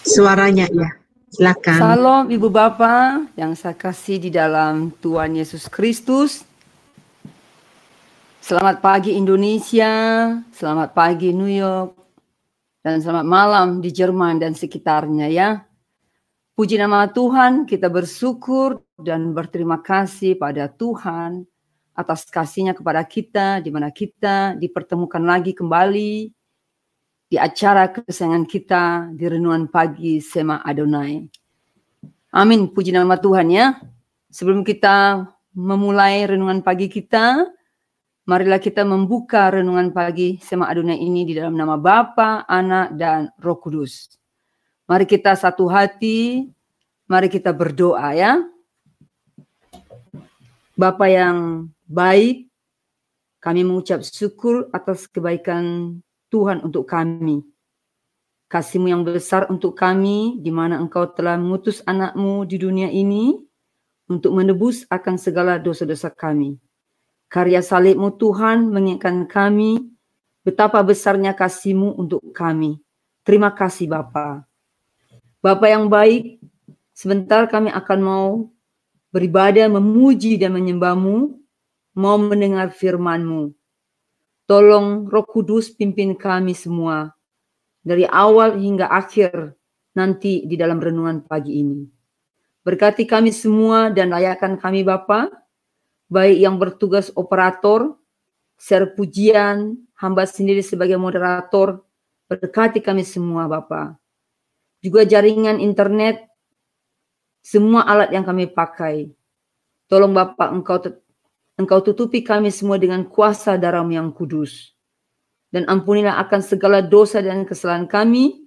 suaranya ya. Silakan. Salam Ibu Bapa yang saya kasih di dalam Tuhan Yesus Kristus. Selamat pagi Indonesia, selamat pagi New York, dan selamat malam di Jerman dan sekitarnya ya. Puji nama Tuhan, kita bersyukur dan berterima kasih pada Tuhan atas kasih-Nya kepada kita, di mana kita dipertemukan lagi kembali di acara kesayangan kita di renungan pagi Sema Adonai. Amin, puji nama Tuhan ya. Sebelum kita memulai renungan pagi kita, marilah kita membuka renungan pagi Sema Adonai ini di dalam nama Bapa, Anak, dan Roh Kudus. Mari kita satu hati, mari kita berdoa ya. Bapa yang baik, kami mengucap syukur atas kebaikan Tuhan untuk kami. Kasih-Mu yang besar untuk kami, di mana Engkau telah mengutus anak-Mu di dunia ini untuk menebus akan segala dosa-dosa kami. Karya salib-Mu Tuhan mengingatkan kami betapa besarnya kasih-Mu untuk kami. Terima kasih Bapa. Bapa yang baik, sebentar kami akan mau beribadah, memuji dan menyembah-Mu, mau mendengar firman-Mu. Tolong Roh Kudus pimpin kami semua, dari awal hingga akhir nanti di dalam renungan pagi ini. Berkati kami semua dan layakkan kami Bapa, baik yang bertugas operator, share pujian, hamba sendiri sebagai moderator, berkati kami semua Bapa. Juga jaringan internet, semua alat yang kami pakai. Tolong Bapa, Engkau tutupi kami semua dengan kuasa darah-Mu yang kudus. Dan ampunilah akan segala dosa dan kesalahan kami.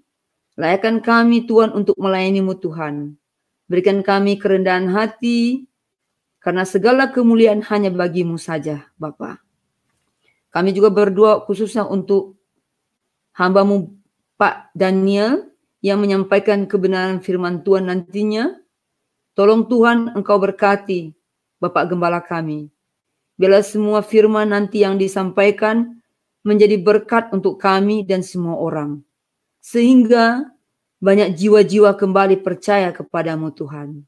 Layakkan kami Tuhan untuk melayani-Mu Tuhan. Berikan kami kerendahan hati, karena segala kemuliaan hanya bagi-Mu saja Bapa. Kami juga berdoa khususnya untuk hamba-Mu Pak Daniel yang menyampaikan kebenaran firman Tuhan nantinya. Tolong Tuhan Engkau berkati Bapak Gembala kami. Biarlah semua firman nanti yang disampaikan menjadi berkat untuk kami dan semua orang. Sehingga banyak jiwa-jiwa kembali percaya kepadamu Tuhan.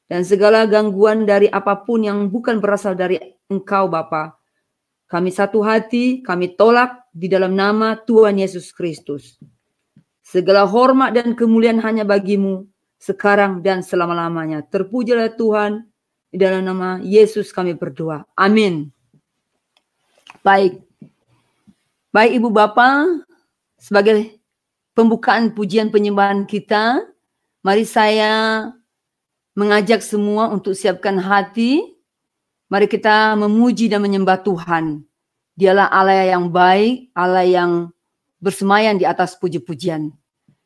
Dan segala gangguan dari apapun yang bukan berasal dari Engkau Bapa, kami satu hati, kami tolak di dalam nama Tuhan Yesus Kristus. Segala hormat dan kemuliaan hanya bagi-Mu, sekarang dan selama-lamanya. Terpujilah Tuhan, di dalam nama Yesus kami berdoa. Amin. Baik Ibu Bapa, sebagai pembukaan pujian penyembahan kita, mari saya mengajak semua untuk siapkan hati. Mari kita memuji dan menyembah Tuhan. Dialah Allah yang baik, Allah yang bersemayam di atas puji-pujian.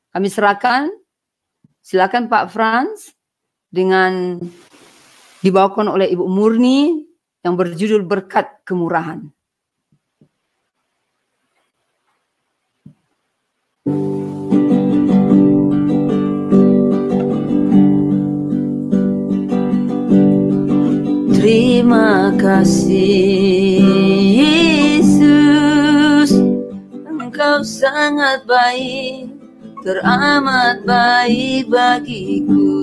Kami serahkan, silakan Pak Frans, dengan dibawakan oleh Ibu Murni yang berjudul Berkat Kemurahan. Terima kasih Yesus, Engkau sangat baik, teramat baik bagiku.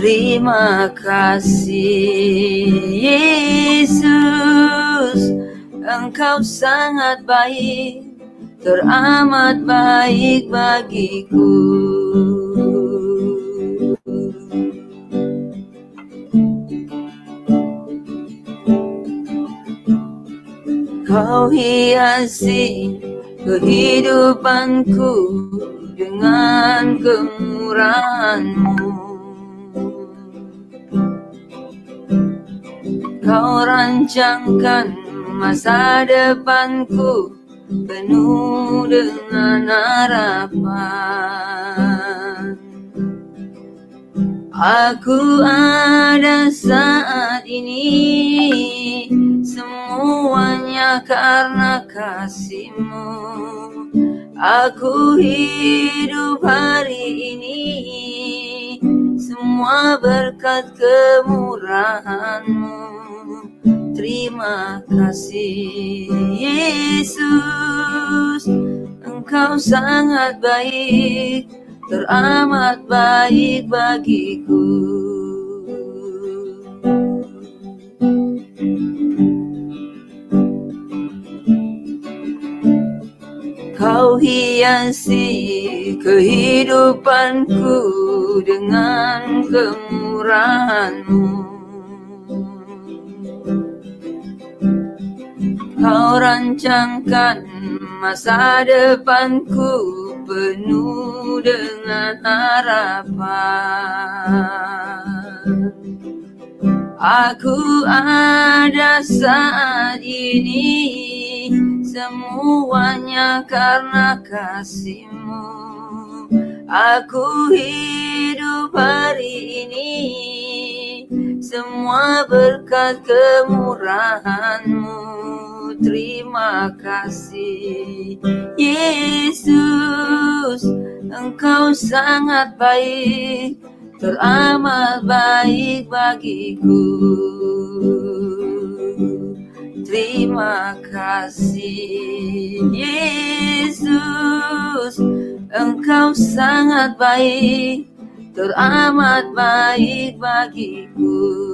Terima kasih Yesus, Engkau sangat baik, teramat baik bagiku. Kau hiasi kehidupanku dengan kemurahan-Mu. Kau rancangkan masa depanku penuh dengan harapan. Aku ada saat ini, semuanya karena kasih-Mu. Aku hidup hari ini, semua berkat kemurahan-Mu. Terima kasih Yesus, Engkau sangat baik, teramat baik bagiku. Kau hiasi kehidupanku dengan kemurahan-Mu. Kau rancangkan masa depanku penuh dengan harapan. Aku ada saat ini, semuanya karena kasih-Mu. Aku hidup hari ini, semua berkat kemurahan-Mu. Terima kasih Yesus, Engkau sangat baik, teramat baik bagiku. Terima kasih Yesus, Engkau sangat baik, teramat baik bagiku.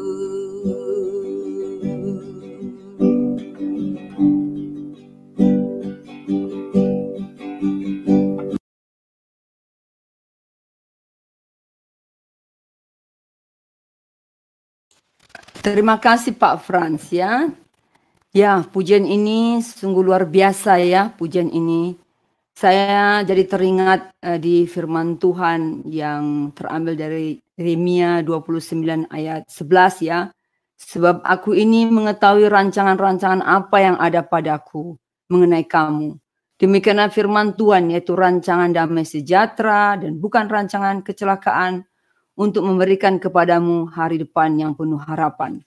Terima kasih Pak Frans ya. Ya, pujian ini sungguh luar biasa ya, pujian ini. Saya jadi teringat di firman Tuhan yang terambil dari Yeremia 29 ayat 11 ya. Sebab aku ini mengetahui rancangan-rancangan apa yang ada padaku mengenai kamu. Demikianlah firman Tuhan, yaitu rancangan damai sejahtera dan bukan rancangan kecelakaan, untuk memberikan kepadamu hari depan yang penuh harapan.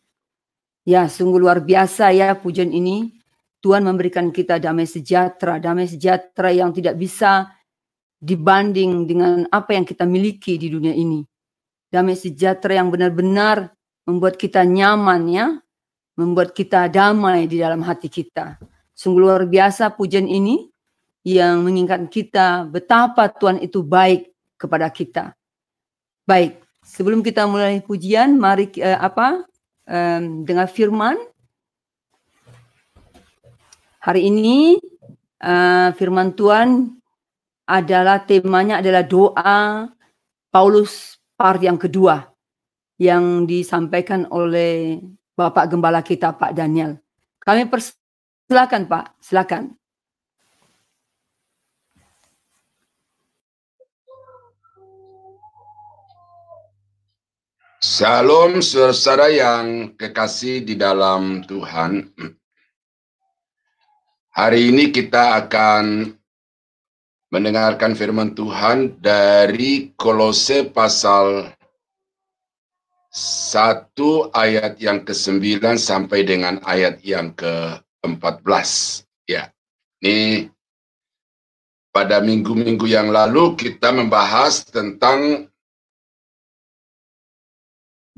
Ya, sungguh luar biasa ya pujian ini. Tuhan memberikan kita damai sejahtera yang tidak bisa dibanding dengan apa yang kita miliki di dunia ini. Damai sejahtera yang benar-benar membuat kita nyaman ya, membuat kita damai di dalam hati kita. Sungguh luar biasa pujian ini yang mengingatkan kita betapa Tuhan itu baik kepada kita. Baik, sebelum kita mulai pujian, mari dengar firman. Hari ini firman Tuhan adalah temanya adalah doa Paulus part yang kedua yang disampaikan oleh Bapak Gembala kita Pak Daniel. Kami persilakan Pak, silakan. Salam saudara yang kekasih di dalam Tuhan. Hari ini kita akan mendengarkan firman Tuhan dari Kolose pasal 1 ayat yang ke-9 sampai dengan ayat yang ke-14. Ya, ini pada minggu-minggu yang lalu kita membahas tentang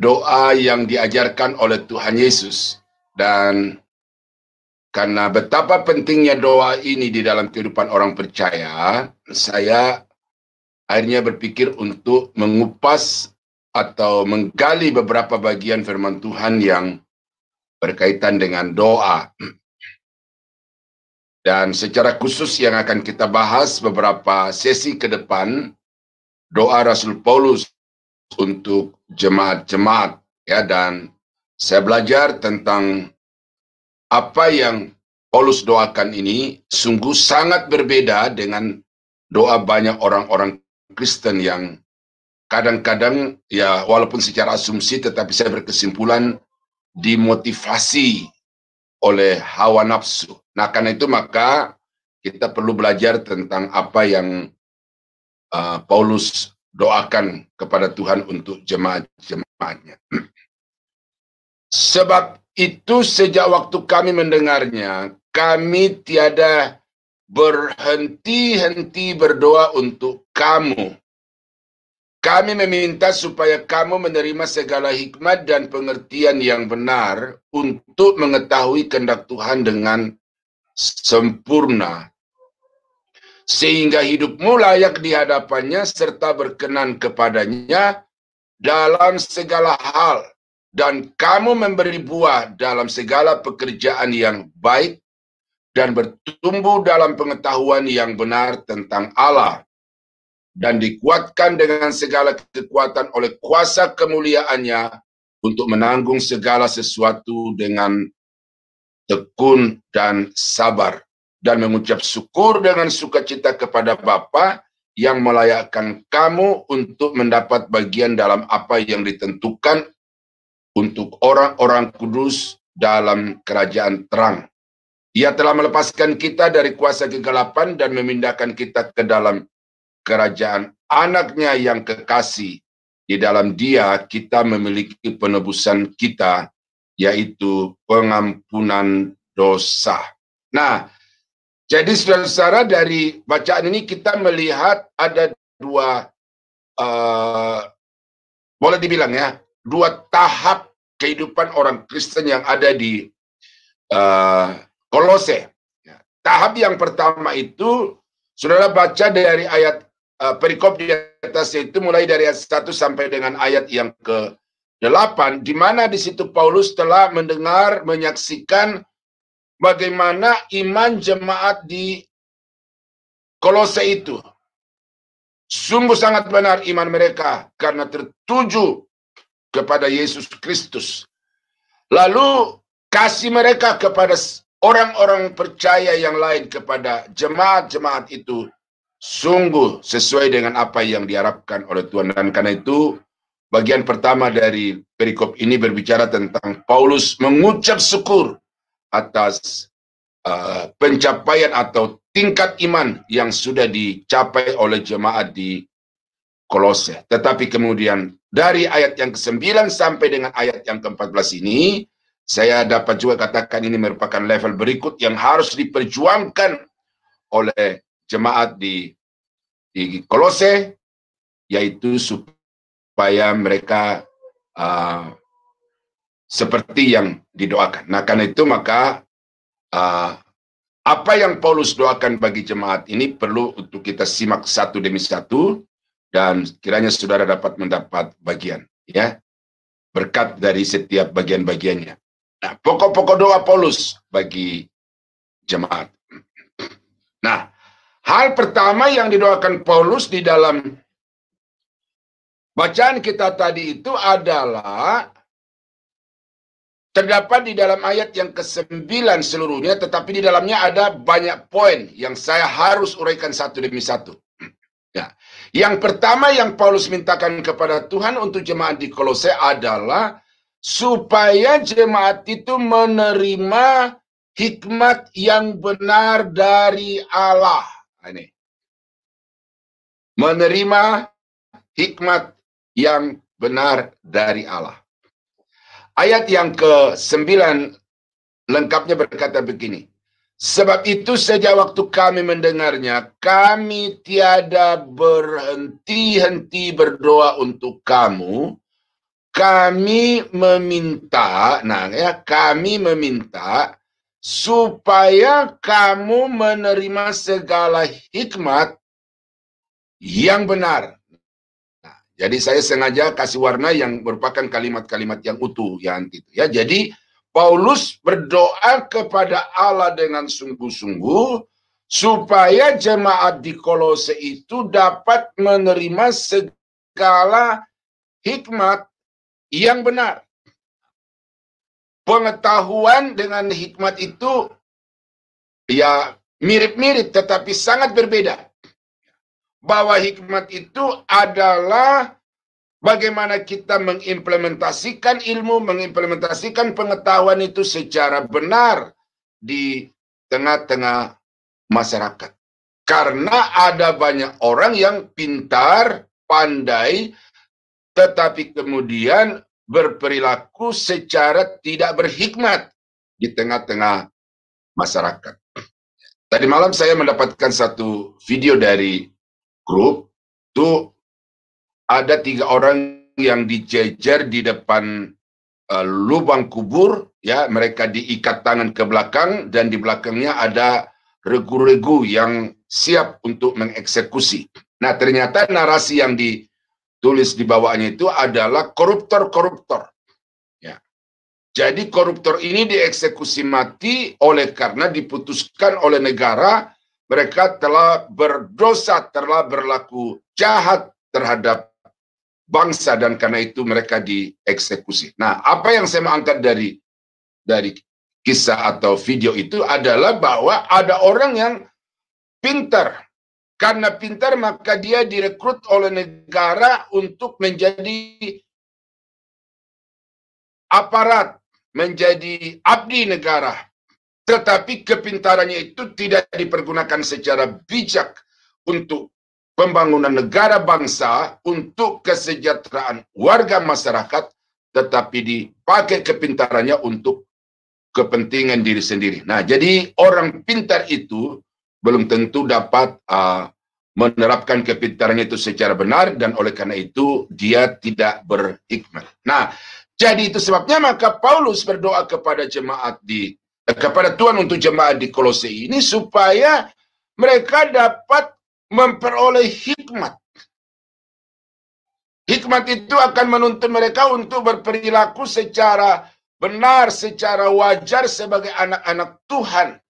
doa yang diajarkan oleh Tuhan Yesus, dan karena betapa pentingnya doa ini di dalam kehidupan orang percaya, saya akhirnya berpikir untuk mengupas atau menggali beberapa bagian firman Tuhan yang berkaitan dengan doa. Dan secara khusus yang akan kita bahas beberapa sesi ke depan, doa Rasul Paulus untuk jemaat-jemaat ya, dan saya belajar tentang apa yang Paulus doakan ini sungguh sangat berbeda dengan doa banyak orang-orang Kristen yang kadang-kadang ya walaupun secara asumsi tetapi saya berkesimpulan dimotivasi oleh hawa nafsu. Nah, karena itu maka kita perlu belajar tentang apa yang Paulus doakan kepada Tuhan untuk jemaat-jemaatnya. Sebab itu sejak waktu kami mendengarnya, kami tiada berhenti-henti berdoa untuk kamu kami meminta supaya kamu menerima segala hikmat dan pengertian yang benar untuk mengetahui kehendak Tuhan dengan sempurna, sehingga hidupmu layak di hadapannya serta berkenan kepadanya dalam segala hal, dan kamu memberi buah dalam segala pekerjaan yang baik dan bertumbuh dalam pengetahuan yang benar tentang Allah, dan dikuatkan dengan segala kekuatan oleh kuasa kemuliaannya untuk menanggung segala sesuatu dengan tekun dan sabar, dan mengucap syukur dengan sukacita kepada Bapa yang melayakkan kamu untuk mendapat bagian dalam apa yang ditentukan untuk orang-orang kudus dalam kerajaan terang. Ia telah melepaskan kita dari kuasa kegelapan dan memindahkan kita ke dalam kerajaan anaknya yang kekasih. Di dalam Dia kita memiliki penebusan kita, yaitu pengampunan dosa. Nah, jadi saudara-saudara, dari bacaan ini kita melihat ada dua, boleh dibilang ya, dua tahap kehidupan orang Kristen yang ada di Kolose. Tahap yang pertama itu, saudara baca dari ayat perikop di atas itu, mulai dari ayat 1 sampai dengan ayat yang ke-8, di mana di situ Paulus telah mendengar, menyaksikan bagaimana iman jemaat di Kolose itu. Sungguh sangat benar iman mereka karena tertuju kepada Yesus Kristus. Lalu kasih mereka kepada orang-orang percaya yang lain, kepada jemaat-jemaat itu sungguh sesuai dengan apa yang diharapkan oleh Tuhan. Dan karena itu bagian pertama dari perikop ini berbicara tentang Paulus mengucap syukur atas pencapaian atau tingkat iman yang sudah dicapai oleh jemaat di Kolose. Tetapi kemudian dari ayat yang ke-9 sampai dengan ayat yang ke-14 ini, saya dapat juga katakan ini merupakan level berikut yang harus diperjuangkan oleh jemaat di Kolose, yaitu supaya mereka seperti yang didoakan. Nah, karena itu maka apa yang Paulus doakan bagi jemaat ini perlu untuk kita simak satu demi satu, dan kiranya saudara dapat mendapat bagian, ya, berkat dari setiap bagian-bagiannya. Nah, pokok-pokok doa Paulus bagi jemaat. Nah, hal pertama yang didoakan Paulus di dalam bacaan kita tadi itu adalah terdapat di dalam ayat yang ke-9 seluruhnya, tetapi di dalamnya ada banyak poin yang saya harus uraikan satu demi satu. Ya. Yang pertama yang Paulus mintakan kepada Tuhan untuk jemaat di Kolose adalah supaya jemaat itu menerima hikmat yang benar dari Allah. Ini. Menerima hikmat yang benar dari Allah. Ayat yang ke-9 lengkapnya berkata begini. Sebab itu sejak waktu kami mendengarnya, kami tiada berhenti-henti berdoa untuk kamu. Kami meminta, kami meminta supaya kamu menerima segala hikmat yang benar. Nah, jadi saya sengaja kasih warna yang merupakan kalimat-kalimat yang utuh, ya. Jadi Paulus berdoa kepada Allah dengan sungguh-sungguh supaya jemaat di Kolose itu dapat menerima segala hikmat yang benar. Pengetahuan dengan hikmat itu ya mirip-mirip tetapi sangat berbeda. Bahwa hikmat itu adalah bagaimana kita mengimplementasikan ilmu, mengimplementasikan pengetahuan itu secara benar di tengah-tengah masyarakat. Karena ada banyak orang yang pintar, pandai, tetapi kemudian berperilaku secara tidak berhikmat di tengah-tengah masyarakat. Tadi malam saya mendapatkan satu video dari grup, itu ada 3 orang yang dijejer di depan lubang kubur, ya, mereka diikat tangan ke belakang dan di belakangnya ada regu-regu yang siap untuk mengeksekusi. Nah, ternyata narasi yang ditulis di bawahnya itu adalah koruptor-koruptor. Ya. Jadi koruptor ini dieksekusi mati oleh karena diputuskan oleh negara mereka telah berdosa, telah berlaku jahat terhadap bangsa dan karena itu mereka dieksekusi. Nah, apa yang saya mau angkat dari kisah atau video itu adalah bahwa ada orang yang pintar. Karena pintar maka dia direkrut oleh negara untuk menjadi aparat, menjadi abdi negara. Tetapi kepintarannya itu tidak dipergunakan secara bijak untuk pembangunan negara bangsa, untuk kesejahteraan warga masyarakat, tetapi dipakai kepintarannya untuk kepentingan diri sendiri. Nah, jadi orang pintar itu belum tentu dapat menerapkan kepintarannya itu secara benar dan oleh karena itu dia tidak berhikmat. Nah, jadi itu sebabnya maka Paulus berdoa kepada jemaat kepada Tuhan untuk jemaat di Kolose ini supaya mereka dapat memperoleh hikmat. Hikmat itu akan menuntun mereka untuk berperilaku secara benar, secara wajar sebagai anak-anak Tuhan.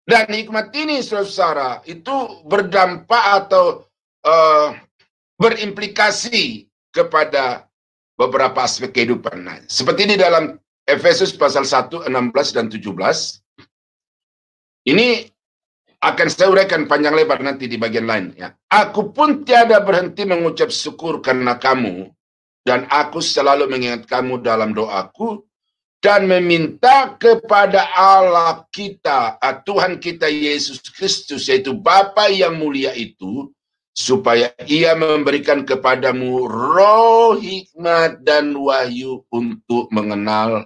Dan hikmat ini, saudara, itu berdampak atau berimplikasi kepada beberapa aspek kehidupan. Nah, seperti di dalam Efesus pasal 1, 16 dan 17. Ini akan saya uraikan panjang lebar nanti di bagian lain. Ya. Aku pun tiada berhenti mengucap syukur karena kamu, dan aku selalu mengingat kamu dalam doaku, dan meminta kepada Allah kita, Tuhan kita Yesus Kristus, yaitu Bapa yang mulia itu, supaya ia memberikan kepadamu roh hikmat dan wahyu untuk mengenal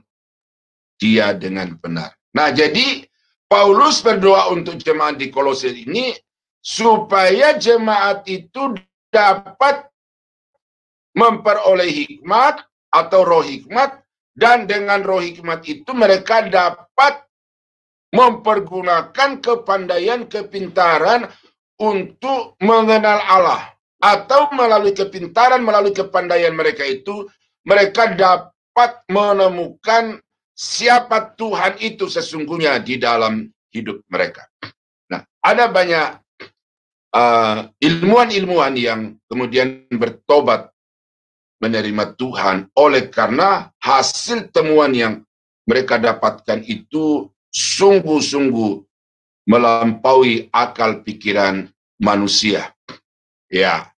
dia dengan benar. Nah, jadi Paulus berdoa untuk jemaat di Kolose ini supaya jemaat itu dapat memperoleh hikmat atau roh hikmat, dan dengan roh hikmat itu mereka dapat mempergunakan kepandaian, kepintaran untuk mengenal Allah. Atau melalui kepintaran, melalui kepandaian mereka itu, mereka dapat menemukan siapa Tuhan itu sesungguhnya di dalam hidup mereka. Nah, ada banyak ilmuwan-ilmuwan yang kemudian bertobat menerima Tuhan oleh karena hasil temuan yang mereka dapatkan itu sungguh-sungguh melampaui akal pikiran manusia. Ya,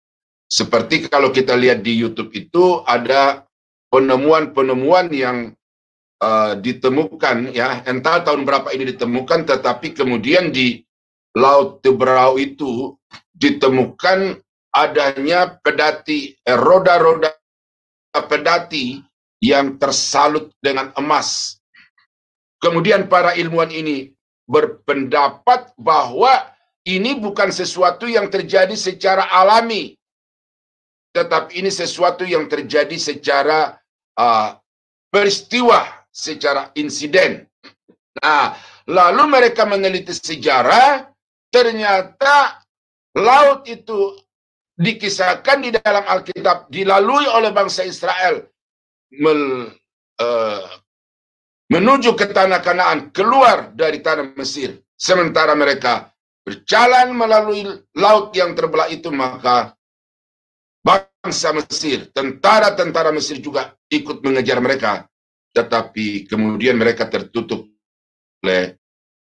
seperti kalau kita lihat di YouTube itu ada penemuan-penemuan yang ditemukan, ya, entah tahun berapa ini ditemukan, tetapi kemudian di Laut Teberau itu ditemukan adanya pedati, roda-roda pedati yang tersalut dengan emas. Kemudian para ilmuwan ini berpendapat bahwa ini bukan sesuatu yang terjadi secara alami, tetapi ini sesuatu yang terjadi secara peristiwa, secara insiden. Nah, lalu mereka meneliti sejarah, ternyata laut itu dikisahkan di dalam Alkitab dilalui oleh bangsa Israel menuju ke tanah Kanaan, keluar dari tanah Mesir. Sementara mereka berjalan melalui laut yang terbelah itu, maka bangsa Mesir, tentara-tentara Mesir juga ikut mengejar mereka. Tetapi kemudian mereka tertutup oleh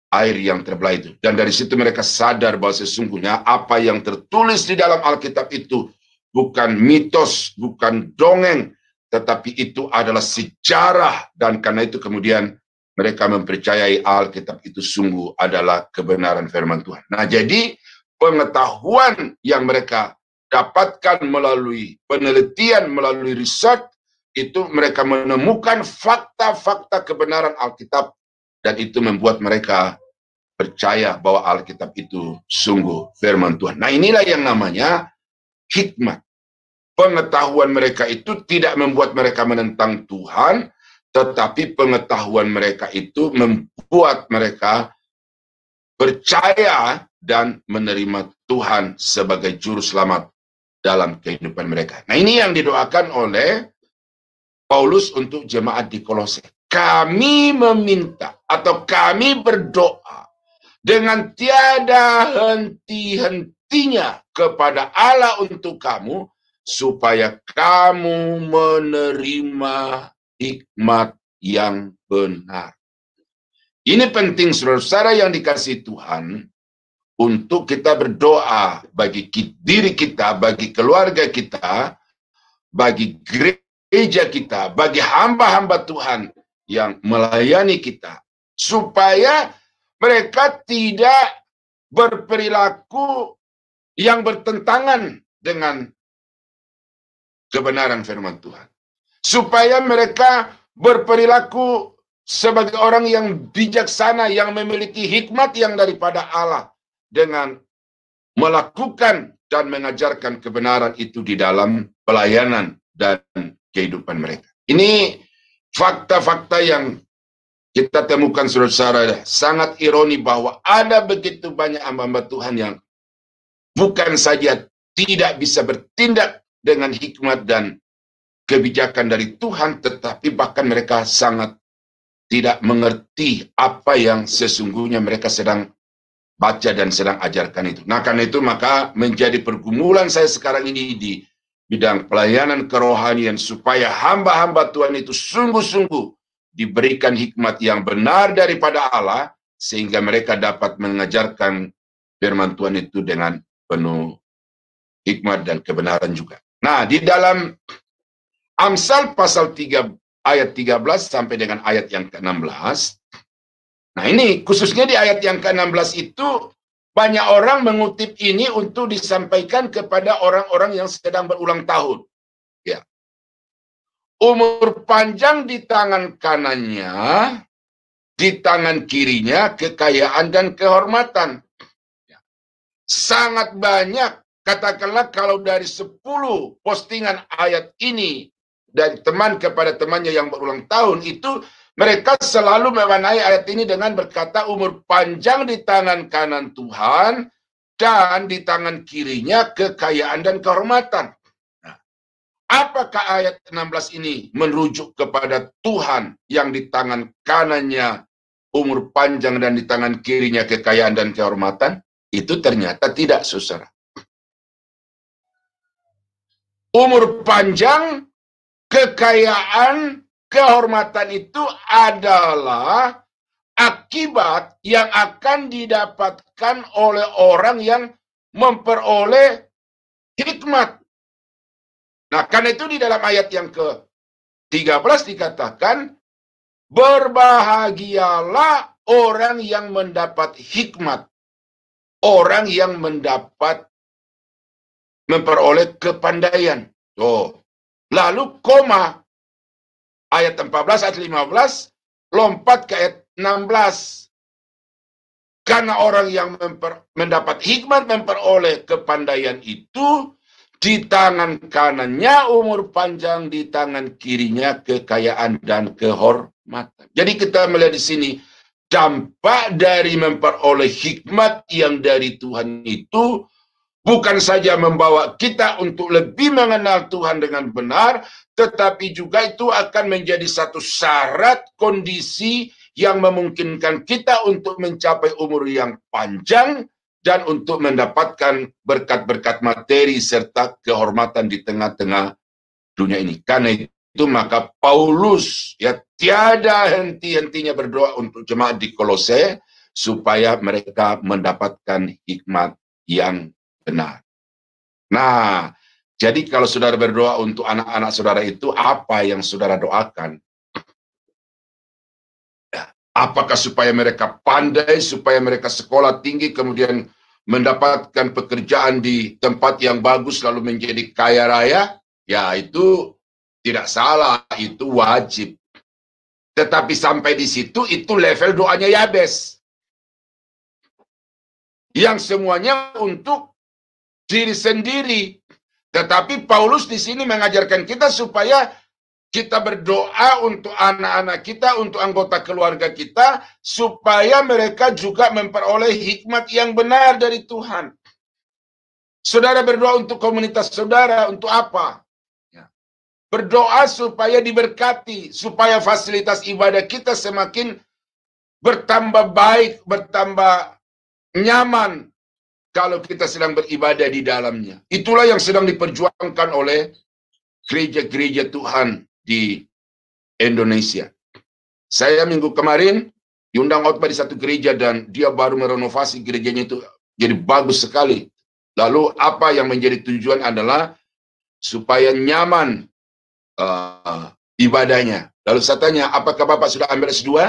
air yang terbelah itu. Dan dari situ mereka sadar bahwa sesungguhnya apa yang tertulis di dalam Alkitab itu bukan mitos, bukan dongeng, tetapi itu adalah sejarah. Dan karena itu kemudian mereka mempercayai Alkitab itu sungguh adalah kebenaran firman Tuhan. Nah, jadi pengetahuan yang mereka dapatkan melalui penelitian, melalui riset, itu mereka menemukan fakta-fakta kebenaran Alkitab, dan itu membuat mereka percaya bahwa Alkitab itu sungguh firman Tuhan. Nah, inilah yang namanya hikmat. pengetahuan mereka itu tidak membuat mereka menentang Tuhan, tetapi pengetahuan mereka itu membuat mereka percaya dan menerima Tuhan sebagai juru selamat dalam kehidupan mereka. Nah, ini yang didoakan oleh Paulus untuk jemaat di Kolose. Kami meminta atau kami berdoa dengan tiada henti-hentinya kepada Allah untuk kamu, supaya kamu menerima hikmat yang benar. Ini penting, saudara-saudara yang dikasihi Tuhan, untuk kita berdoa bagi diri kita, bagi keluarga kita, bagi gereja kita, bagi hamba-hamba Tuhan yang melayani kita, supaya mereka tidak berperilaku yang bertentangan dengan kebenaran firman Tuhan. Supaya mereka berperilaku sebagai orang yang bijaksana, yang memiliki hikmat yang daripada Allah, dengan melakukan dan mengajarkan kebenaran itu di dalam pelayanan dan kehidupan mereka. Ini fakta-fakta yang kita temukan, saudara-saudara. Sangat ironi bahwa ada begitu banyak hamba-hamba Tuhan yang bukan saja tidak bisa bertindak dengan hikmat dan kebijakan dari Tuhan, tetapi bahkan mereka sangat tidak mengerti apa yang sesungguhnya mereka sedang baca dan sedang ajarkan itu. Nah, karena itu maka menjadi pergumulan saya sekarang ini di bidang pelayanan kerohanian, supaya hamba-hamba Tuhan itu sungguh-sungguh diberikan hikmat yang benar daripada Allah, sehingga mereka dapat mengajarkan firman Tuhan itu dengan penuh hikmat dan kebenaran juga. Nah, di dalam Amsal pasal 3 ayat 13 sampai dengan ayat yang ke-16. Nah, ini khususnya di ayat yang ke-16 itu banyak orang mengutip ini untuk disampaikan kepada orang-orang yang sedang berulang tahun. Ya. Umur panjang di tangan kanannya, di tangan kirinya kekayaan dan kehormatan. Ya. Sangat banyak, katakanlah kalau dari 10 postingan ayat ini dari teman kepada temannya yang berulang tahun, itu mereka selalu mewarnai ayat ini dengan berkata umur panjang di tangan kanan Tuhan dan di tangan kirinya kekayaan dan kehormatan. Nah, apakah ayat 16 ini merujuk kepada Tuhan yang di tangan kanannya umur panjang dan di tangan kirinya kekayaan dan kehormatan? Itu ternyata tidak, saudara. Umur panjang, kekayaan, kehormatan itu adalah akibat yang akan didapatkan oleh orang yang memperoleh hikmat. Nah, karena itu di dalam ayat yang ke-13 dikatakan, berbahagialah orang yang mendapat hikmat, orang yang memperoleh kepandaian. Lalu koma, ayat 14, ayat 15, lompat ke ayat 16. Karena orang yang mendapat hikmat, memperoleh kepandaian itu, di tangan kanannya umur panjang, di tangan kirinya kekayaan dan kehormatan. Jadi kita melihat di sini, dampak dari memperoleh hikmat yang dari Tuhan itu, bukan saja membawa kita untuk lebih mengenal Tuhan dengan benar, tetapi juga itu akan menjadi satu syarat kondisi yang memungkinkan kita untuk mencapai umur yang panjang dan untuk mendapatkan berkat-berkat materi serta kehormatan di tengah-tengah dunia ini. Karena itu maka Paulus ya tiada henti-hentinya berdoa untuk jemaat di Kolose supaya mereka mendapatkan hikmat yang benar. Nah, jadi kalau saudara berdoa untuk anak-anak saudara itu, apa yang saudara doakan? Apakah supaya mereka pandai, supaya mereka sekolah tinggi, kemudian mendapatkan pekerjaan di tempat yang bagus, lalu menjadi kaya raya? Ya, itu tidak salah, itu wajib. Tetapi sampai di situ, itu level doanya Yabes. Yang semuanya untuk diri sendiri. Tetapi Paulus di sini mengajarkan kita supaya kita berdoa untuk anak-anak kita, untuk anggota keluarga kita, supaya mereka juga memperoleh hikmat yang benar dari Tuhan. Saudara berdoa untuk komunitas saudara, untuk apa? Berdoa supaya diberkati, supaya fasilitas ibadah kita semakin bertambah baik, bertambah nyaman kalau kita sedang beribadah di dalamnya. Itulah yang sedang diperjuangkan oleh gereja-gereja Tuhan di Indonesia. Saya minggu kemarin diundang khotbah di satu gereja dan dia baru merenovasi gerejanya itu jadi bagus sekali. Lalu apa yang menjadi tujuan adalah supaya nyaman ibadahnya. Lalu saya tanya, apakah Bapak sudah ambil S2?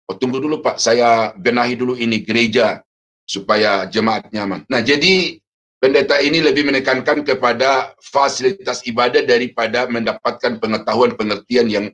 Oh, tunggu dulu Pak, saya benahi dulu ini gereja supaya jemaat nyaman. Nah, jadi pendeta ini lebih menekankan kepada fasilitas ibadah daripada mendapatkan pengetahuan pengertian yang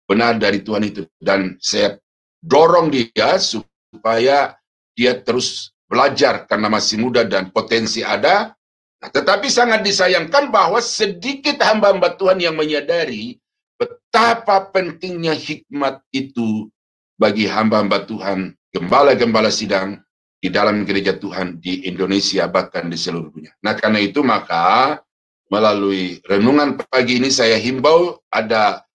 benar dari Tuhan itu. Dan saya dorong dia supaya dia terus belajar karena masih muda dan potensi ada. Nah, tetapi sangat disayangkan bahwa sedikit hamba-hamba Tuhan yang menyadari betapa pentingnya hikmat itu bagi hamba-hamba Tuhan, gembala-gembala sidang di dalam gereja Tuhan di Indonesia, bahkan di seluruh dunia. Nah, karena itu maka melalui renungan pagi ini saya himbau ada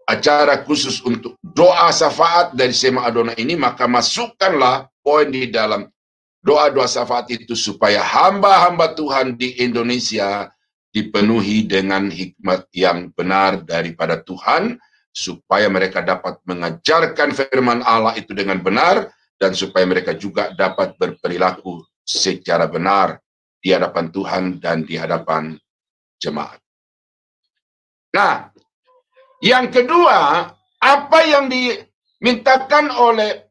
acara khusus untuk doa syafaat dari Sema Adonai ini, maka masukkanlah poin di dalam doa-doa syafaat itu supaya hamba-hamba Tuhan di Indonesia dipenuhi dengan hikmat yang benar daripada Tuhan, supaya mereka dapat mengajarkan firman Allah itu dengan benar, dan supaya mereka juga dapat berperilaku secara benar di hadapan Tuhan dan di hadapan jemaat. Nah, yang kedua, apa yang dimintakan oleh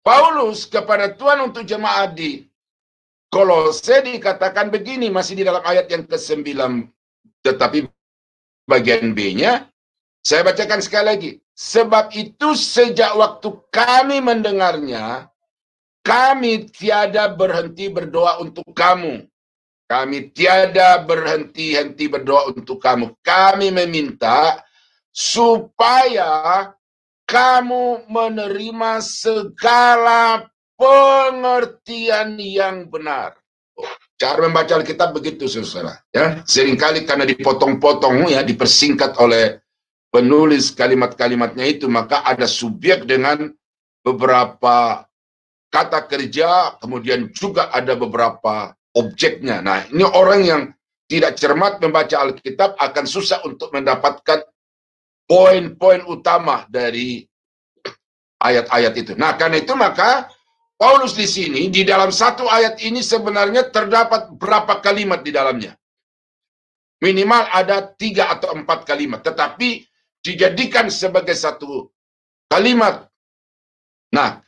Paulus kepada Tuhan untuk jemaat di Kolose dikatakan begini, masih di dalam ayat yang ke-9, tetapi bagian B-nya, saya bacakan sekali lagi. Sebab itu sejak waktu kami mendengarnya, kami tiada berhenti berdoa untuk kamu. Kami tiada berhenti-henti berdoa untuk kamu. Kami meminta supaya kamu menerima segala pengertian yang benar. Cara membaca Alkitab begitu, saudara. Ya, seringkali karena dipotong-potong, ya, dipersingkat oleh penulis kalimat-kalimatnya itu, maka ada subjek dengan beberapa kata kerja, kemudian juga ada beberapa objeknya. Nah, ini orang yang tidak cermat membaca Alkitab akan susah untuk mendapatkan poin-poin utama dari ayat-ayat itu. Nah, karena itu maka Paulus di sini, di dalam satu ayat ini sebenarnya terdapat berapa kalimat di dalamnya. Minimal ada 3 atau 4 kalimat, tetapi dijadikan sebagai satu kalimat. Nah,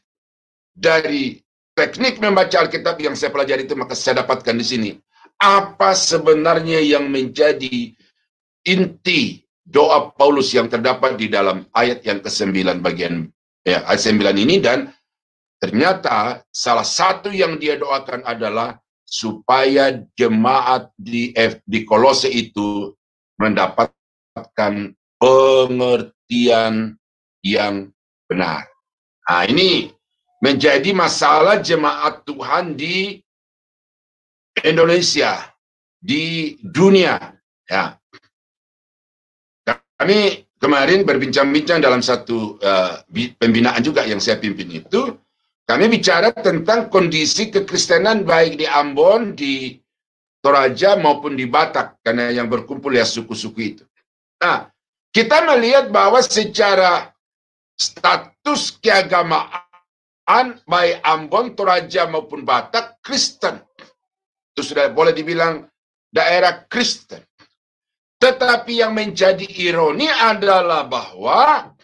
dari teknik membaca Alkitab yang saya pelajari itu, maka saya dapatkan di sini. Apa sebenarnya yang menjadi inti doa Paulus yang terdapat di dalam ayat yang ke-9 bagian ayat 9 ini, dan ternyata salah satu yang dia doakan adalah supaya jemaat di Kolose itu mendapatkan pengertian yang benar. Nah, ini menjadi masalah jemaat Tuhan di Indonesia, di dunia. Ya. Kami kemarin berbincang-bincang dalam satu pembinaan juga yang saya pimpin itu. Kami bicara tentang kondisi kekristenan baik di Ambon, di Toraja maupun di Batak, karena yang berkumpul ya suku-suku itu. Nah, kita melihat bahwa secara status keagamaan baik Ambon, Toraja maupun Batak Kristen. Itu sudah boleh dibilang daerah Kristen. Tetapi yang menjadi ironi adalah bahwa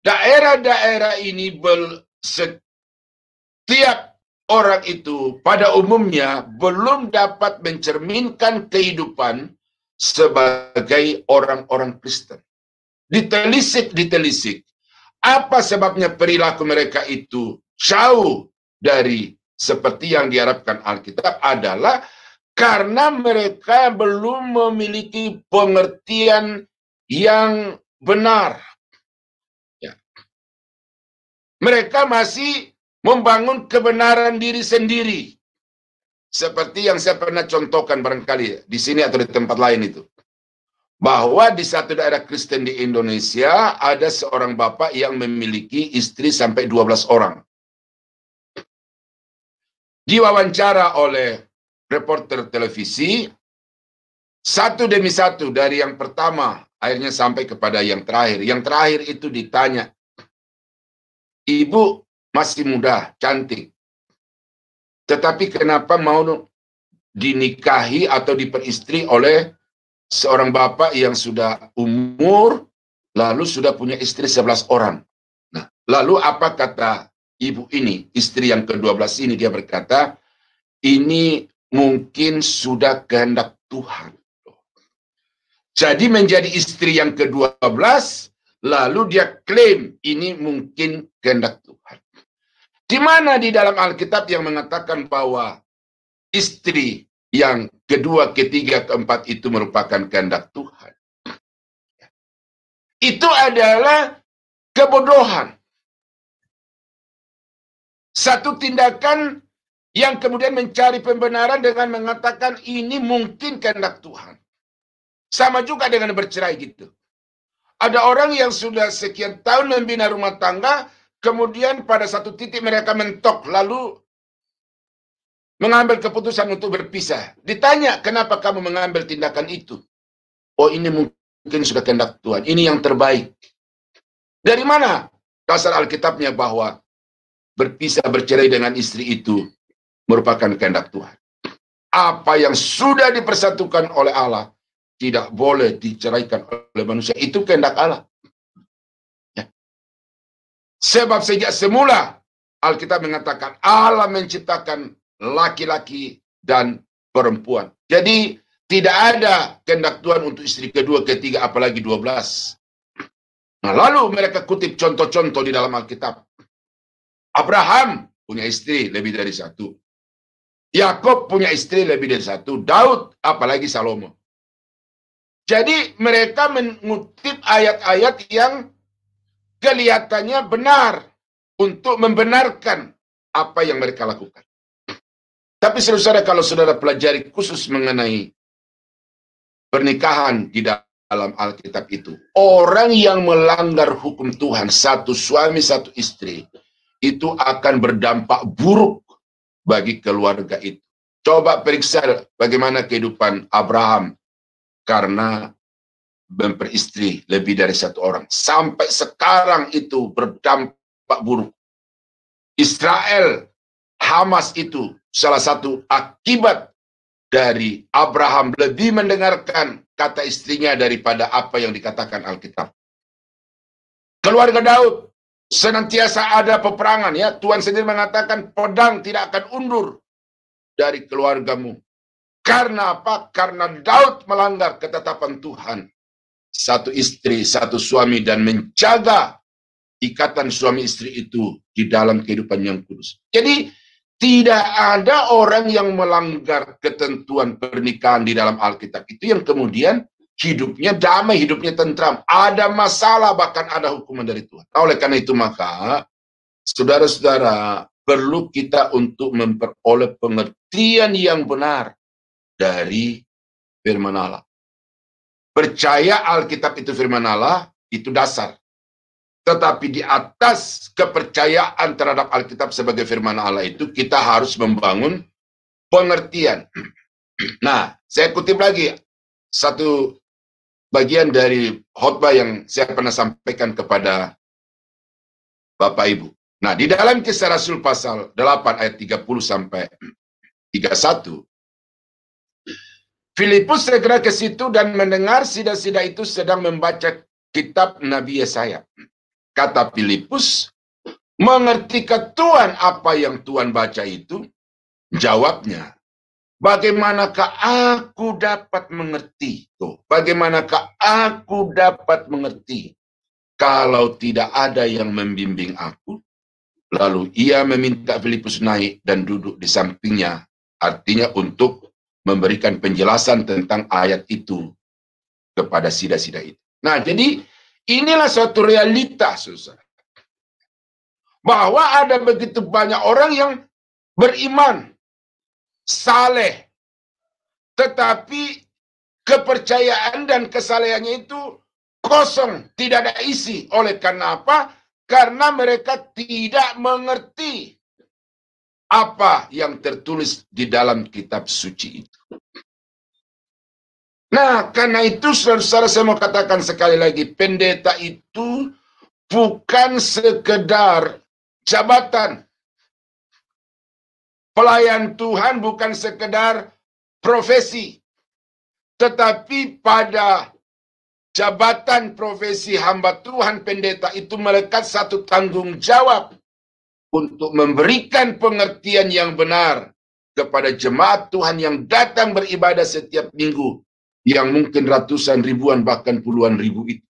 daerah-daerah ini setiap orang itu pada umumnya belum dapat mencerminkan kehidupan sebagai orang-orang Kristen. Ditelisik. Apa sebabnya perilaku mereka itu jauh dari seperti yang diharapkan Alkitab adalah Karena mereka belum memiliki pengertian yang benar. Ya. Mereka masih membangun kebenaran diri sendiri. Seperti yang saya pernah contohkan barangkali di sini atau di tempat lain itu. Bahwa di satu daerah Kristen di Indonesia ada seorang bapak yang memiliki istri sampai 12 orang. Diwawancara oleh reporter televisi, satu demi satu dari yang pertama akhirnya sampai kepada yang terakhir. Yang terakhir itu ditanya, ibu masih muda, cantik, tetapi kenapa mau dinikahi atau diperistri oleh seorang bapak yang sudah umur, lalu sudah punya istri 11 orang. Nah, lalu apa kata ibu ini, istri yang ke-12 ini? Dia berkata, ini mungkin sudah kehendak Tuhan. Jadi menjadi istri yang ke-12, lalu dia klaim ini mungkin kehendak Tuhan. Di mana di dalam Alkitab yang mengatakan bahwa istri yang kedua, ketiga, keempat itu merupakan kehendak Tuhan? Itu adalah kebodohan. Satu tindakan yang kemudian mencari pembenaran dengan mengatakan ini mungkin kehendak Tuhan. Sama juga dengan bercerai gitu. Ada orang yang sudah sekian tahun membina rumah tangga, kemudian pada satu titik mereka mentok, lalu mengambil keputusan untuk berpisah. Ditanya, kenapa kamu mengambil tindakan itu? Oh, ini mungkin sudah kehendak Tuhan. Ini yang terbaik. Dari mana dasar Alkitabnya bahwa berpisah, bercerai dengan istri itu merupakan kehendak Tuhan? Apa yang sudah dipersatukan oleh Allah tidak boleh diceraikan oleh manusia. Itu kehendak Allah. Ya. Sebab sejak semula Alkitab mengatakan Allah menciptakan laki-laki dan perempuan. Jadi tidak ada kehendak Tuhan untuk istri kedua, ketiga, apalagi 12. Nah, lalu mereka kutip contoh-contoh di dalam Alkitab. Abraham punya istri lebih dari satu. Yakub punya istri lebih dari satu. Daud, apalagi Salomo. Jadi mereka mengutip ayat-ayat yang kelihatannya benar untuk membenarkan apa yang mereka lakukan. Tapi saudara, kalau saudara pelajari khusus mengenai pernikahan di dalam Alkitab itu, orang yang melanggar hukum Tuhan, satu suami, satu istri, itu akan berdampak buruk bagi keluarga itu. Coba periksa bagaimana kehidupan Abraham karena memperistri lebih dari satu orang. Sampai sekarang itu berdampak buruk. Israel, Hamas itu salah satu akibat dari Abraham lebih mendengarkan kata istrinya daripada apa yang dikatakan Alkitab. Keluarga Daud senantiasa ada peperangan, ya. Tuhan sendiri mengatakan pedang tidak akan undur dari keluargamu. Karena apa? Karena Daud melanggar ketetapan Tuhan. Satu istri, satu suami, dan menjaga ikatan suami istri itu di dalam kehidupan yang kudus. Jadi tidak ada orang yang melanggar ketentuan pernikahan di dalam Alkitab itu yang kemudian hidupnya damai, hidupnya tentram. Ada masalah, bahkan ada hukuman dari Tuhan. Oleh karena itu maka, saudara-saudara, perlu kita untuk memperoleh pengertian yang benar dari firman Allah. Percaya Alkitab itu firman Allah, itu dasar. Tetapi di atas kepercayaan terhadap Alkitab sebagai firman Allah itu, kita harus membangun pengertian. Nah, saya kutip lagi satu bagian dari khotbah yang saya pernah sampaikan kepada Bapak Ibu. Nah, di dalam Kisah Rasul pasal 8 ayat 30 sampai 31, Filipus segera ke situ dan mendengar sida-sida itu sedang membaca kitab Nabi Yesaya. Kata Filipus, mengertikah Tuhan apa yang Tuhan baca itu? Jawabnya, bagaimanakah aku dapat mengerti? Tuh, bagaimanakah aku dapat mengerti kalau tidak ada yang membimbing aku? Lalu ia meminta Filipus naik dan duduk di sampingnya, artinya untuk memberikan penjelasan tentang ayat itu kepada sida-sida itu. Nah, jadi inilah suatu realitas, saudara, bahwa ada begitu banyak orang yang beriman, saleh, tetapi kepercayaan dan kesalehannya itu kosong, tidak ada isi. Oleh karena apa? Karena mereka tidak mengerti apa yang tertulis di dalam kitab suci itu. Nah, karena itu saudara-saudara, saya mau katakan sekali lagi, pendeta itu bukan sekedar jabatan. Pelayan Tuhan bukan sekedar profesi. Tetapi pada jabatan profesi hamba Tuhan pendeta itu melekat satu tanggung jawab untuk memberikan pengertian yang benar kepada jemaat Tuhan yang datang beribadah setiap minggu, yang mungkin ratusan ribuan bahkan puluhan ribu itu.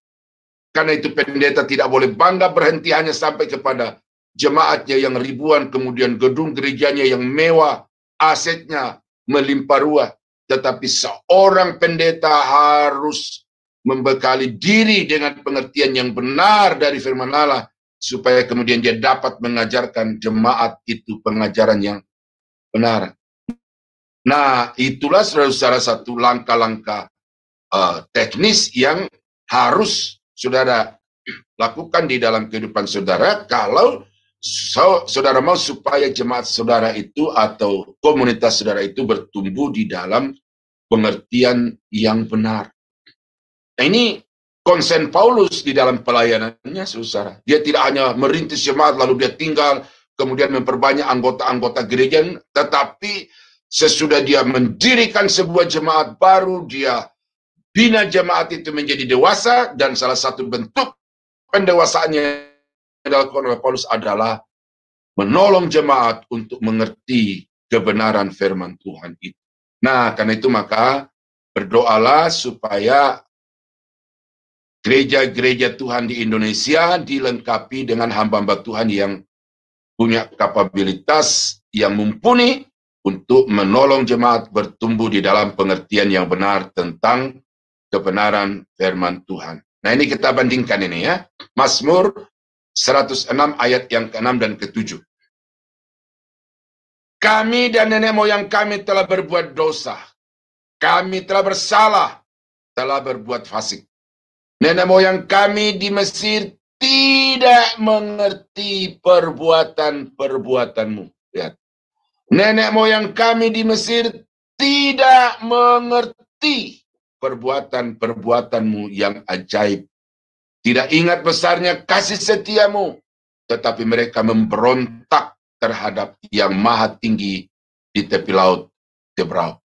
Karena itu pendeta tidak boleh bangga berhenti hanya sampai kepada jemaatnya yang ribuan, kemudian gedung gerejanya yang mewah, asetnya melimpah ruah. Tetapi seorang pendeta harus membekali diri dengan pengertian yang benar dari firman Allah, supaya kemudian dia dapat mengajarkan jemaat itu pengajaran yang benar. Nah, itulah saudara satu langkah-langkah teknis yang harus saudara lakukan di dalam kehidupan saudara kalau saudara mau supaya jemaat saudara itu atau komunitas saudara itu bertumbuh di dalam pengertian yang benar. Nah, ini konsen Paulus di dalam pelayanannya, saudara. Dia tidak hanya merintis jemaat lalu dia tinggal, kemudian memperbanyak anggota-anggota gereja, tetapi sesudah dia mendirikan sebuah jemaat baru, dia bina jemaat itu menjadi dewasa, dan salah satu bentuk pendewasaannya oleh Paulus adalah menolong jemaat untuk mengerti kebenaran firman Tuhan itu. Nah, karena itu maka berdoalah supaya gereja-gereja Tuhan di Indonesia dilengkapi dengan hamba-hamba Tuhan yang punya kapabilitas yang mumpuni untuk menolong jemaat bertumbuh di dalam pengertian yang benar tentang kebenaran firman Tuhan. Nah, ini kita bandingkan ini ya. Mazmur 106 ayat yang ke-6 dan ke-7. Kami dan nenek moyang kami telah berbuat dosa. Kami telah bersalah, telah berbuat fasik. Nenek moyang kami di Mesir tidak mengerti perbuatan-perbuatanmu. Lihat. Nenek moyang kami di Mesir tidak mengerti perbuatan-perbuatanmu yang ajaib. Tidak ingat besarnya kasih setiamu, tetapi mereka memberontak terhadap yang maha tinggi di tepi laut Tebrau.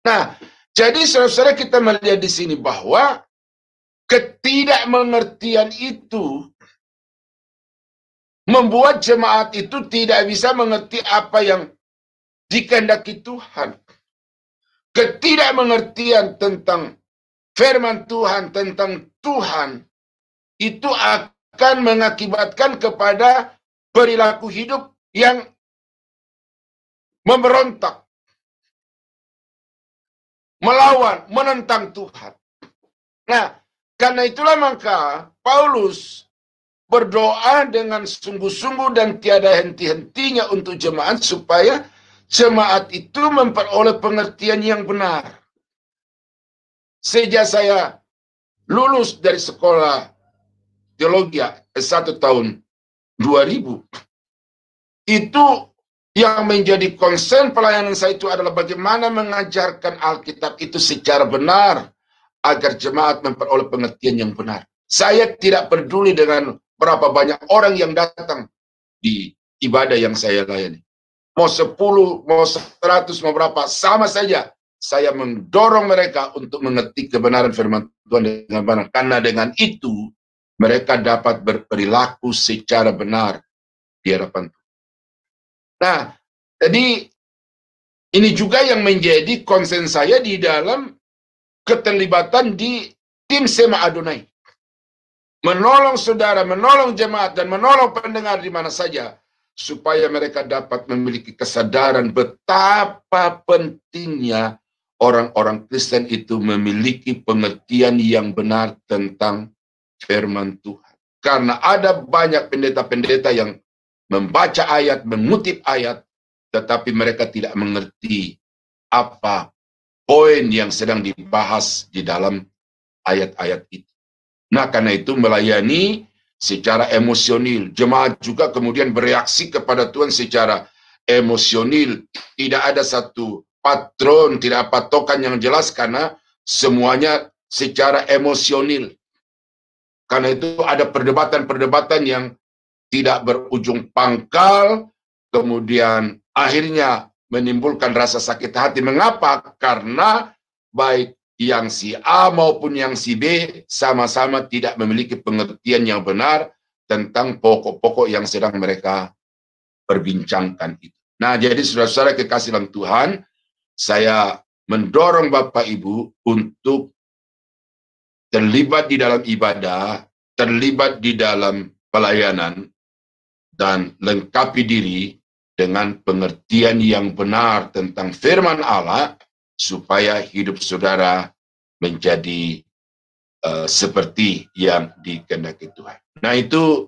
Nah, jadi saudara-saudara, kita melihat di sini bahwa ketidakmengertian itu membuat jemaat itu tidak bisa mengerti apa yang dikehendaki Tuhan. Ketidakmengertian tentang firman Tuhan, tentang Tuhan, itu akan mengakibatkan kepada perilaku hidup yang memberontak, melawan, menentang Tuhan. Nah, karena itulah maka Paulus berdoa dengan sungguh-sungguh dan tiada henti-hentinya untuk jemaat, supaya jemaat itu memperoleh pengertian yang benar. Sejak saya lulus dari sekolah teologi S1 tahun 2000, itu yang menjadi konsen pelayanan saya itu adalah bagaimana mengajarkan Alkitab itu secara benar agar jemaat memperoleh pengertian yang benar. Saya tidak peduli dengan berapa banyak orang yang datang di ibadah yang saya layani. Mau 10, mau 100, mau berapa, sama saja. Saya mendorong mereka untuk mengerti kebenaran firman Tuhan dengan benar. Karena dengan itu, mereka dapat berperilaku secara benar di hadapan Tuhan. Nah, jadi ini juga yang menjadi konsen saya di dalam keterlibatan di tim Sema Adonai. Menolong saudara, menolong jemaat, dan menolong pendengar di mana saja, supaya mereka dapat memiliki kesadaran betapa pentingnya orang-orang Kristen itu memiliki pengertian yang benar tentang firman Tuhan. Karena ada banyak pendeta-pendeta yang membaca ayat, mengutip ayat, tetapi mereka tidak mengerti apa poin yang sedang dibahas di dalam ayat-ayat itu. Nah, karena itu melayani secara emosional. Jemaat juga kemudian bereaksi kepada Tuhan secara emosional. Tidak ada satu patron, tidak patokan yang jelas karena semuanya secara emosional. Karena itu ada perdebatan-perdebatan yang tidak berujung pangkal, kemudian akhirnya menimbulkan rasa sakit hati. Mengapa? Karena baik yang si A maupun yang si B sama-sama tidak memiliki pengertian yang benar tentang pokok-pokok yang sedang mereka perbincangkan itu. Nah, jadi saudara-saudara kekasih dalam Tuhan, saya mendorong Bapak Ibu untuk terlibat di dalam ibadah, terlibat di dalam pelayanan, dan lengkapi diri dengan pengertian yang benar tentang firman Allah, supaya hidup saudara menjadi seperti yang dikehendaki Tuhan. Nah, itu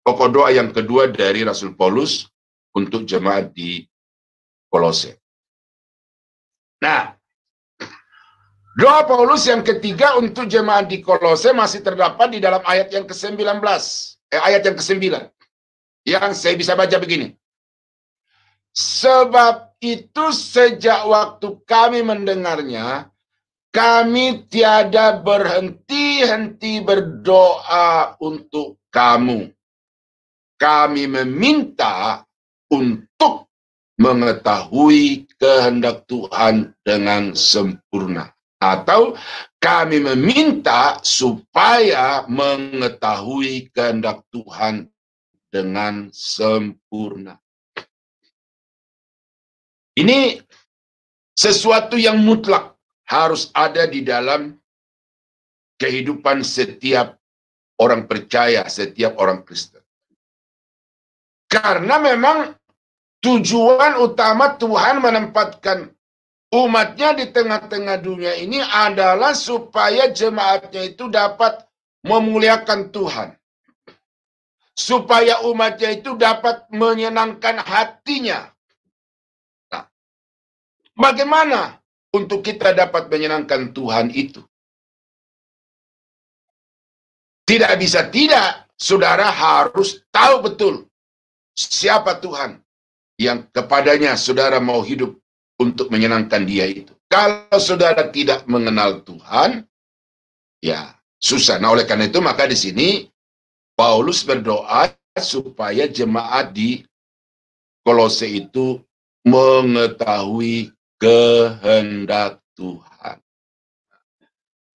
pokok doa yang kedua dari Rasul Paulus untuk jemaat di Kolose. Nah, doa Paulus yang ketiga untuk jemaat di Kolose masih terdapat di dalam ayat yang ke-19. Ayat yang ke-9. Yang saya bisa baca begini. Sebab itu sejak waktu kami mendengarnya, kami tiada berhenti-henti berdoa untuk kamu. Kami meminta untuk mengetahui kehendak Tuhan dengan sempurna. Atau kami meminta supaya mengetahui kehendak Tuhan dengan sempurna. Ini sesuatu yang mutlak harus ada di dalam kehidupan setiap orang percaya, setiap orang Kristen. Karena memang tujuan utama Tuhan menempatkan umatnya di tengah-tengah dunia ini adalah supaya jemaatnya itu dapat memuliakan Tuhan. Supaya umatnya itu dapat menyenangkan hatinya. Nah, bagaimana untuk kita dapat menyenangkan Tuhan itu? Tidak bisa tidak, saudara harus tahu betul siapa Tuhan yang kepadanya saudara mau hidup untuk menyenangkan Dia itu. Kalau saudara tidak mengenal Tuhan, ya susah. Nah, oleh karena itu maka di sini Paulus berdoa supaya jemaat di Kolose itu mengetahui kehendak Tuhan.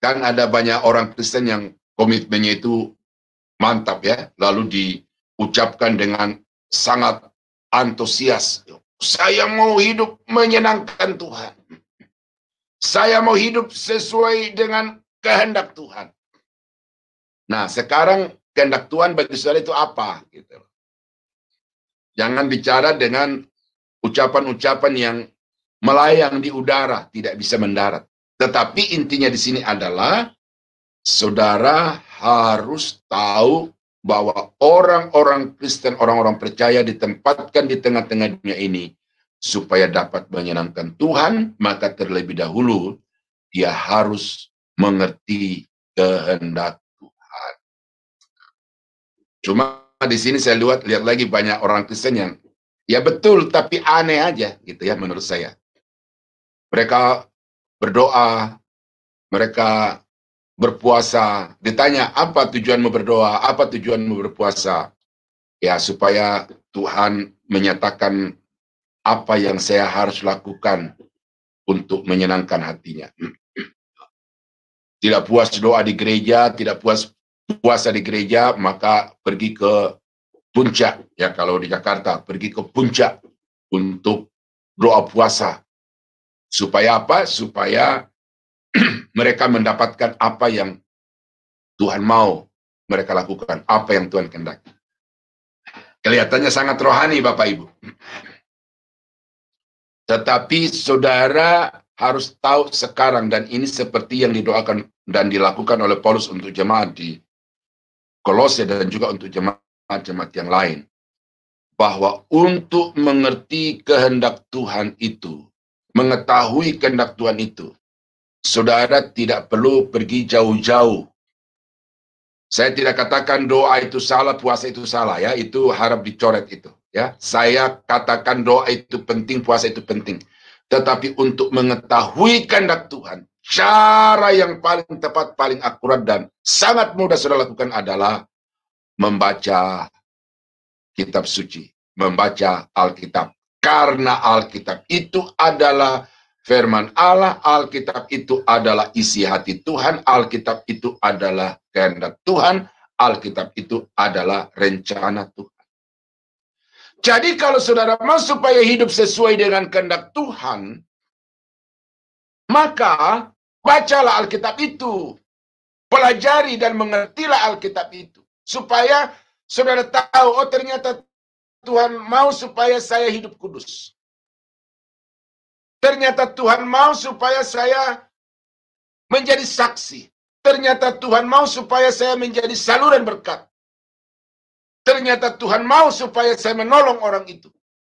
Kan ada banyak orang Kristen yang komitmennya itu mantap ya, lalu diucapkan dengan sangat antusias. Saya mau hidup menyenangkan Tuhan. Saya mau hidup sesuai dengan kehendak Tuhan. Nah, sekarang kehendak Tuhan bagi saudara itu apa? Gitu. Jangan bicara dengan ucapan-ucapan yang melayang di udara, tidak bisa mendarat. Tetapi intinya di sini adalah saudara harus tahu bahwa orang-orang Kristen, orang-orang percaya ditempatkan di tengah-tengah dunia ini supaya dapat menyenangkan Tuhan, maka terlebih dahulu dia harus mengerti kehendak Tuhan. Cuma di sini saya lihat lagi banyak orang Kristen yang ya betul tapi aneh aja gitu ya menurut saya. Mereka berdoa, mereka berpuasa, ditanya apa tujuanmu berdoa, apa tujuanmu berpuasa? Ya supaya Tuhan menyatakan apa yang saya harus lakukan untuk menyenangkan hatinya. Tidak puas doa di gereja, tidak puas puasa di gereja, maka pergi ke puncak, ya kalau di Jakarta, pergi ke puncak untuk doa puasa. Supaya apa? Supaya mereka mendapatkan apa yang Tuhan mau mereka lakukan, apa yang Tuhan kehendaki. Kelihatannya sangat rohani Bapak Ibu. Tetapi saudara harus tahu sekarang, dan ini seperti yang didoakan dan dilakukan oleh Paulus untuk jemaat di Kolose dan juga untuk jemaat-jemaat yang lain, bahwa untuk mengerti kehendak Tuhan itu, mengetahui kehendak Tuhan itu, saudara tidak perlu pergi jauh-jauh. Saya tidak katakan doa itu salah, puasa itu salah, ya, itu harap dicoret itu, ya. Saya katakan doa itu penting, puasa itu penting. Tetapi untuk mengetahui kehendak Tuhan, cara yang paling tepat, paling akurat dan sangat mudah saudara lakukan adalah membaca kitab suci, membaca Alkitab. Karena Alkitab itu adalah firman Allah, Alkitab itu adalah isi hati Tuhan, Alkitab itu adalah kehendak Tuhan, Alkitab itu adalah rencana Tuhan. Jadi kalau saudara mau supaya hidup sesuai dengan kehendak Tuhan, maka bacalah Alkitab itu. Pelajari dan mengertilah Alkitab itu. Supaya saudara tahu, oh ternyata Tuhan mau supaya saya hidup kudus. Ternyata Tuhan mau supaya saya menjadi saksi. Ternyata Tuhan mau supaya saya menjadi saluran berkat. Ternyata Tuhan mau supaya saya menolong orang itu.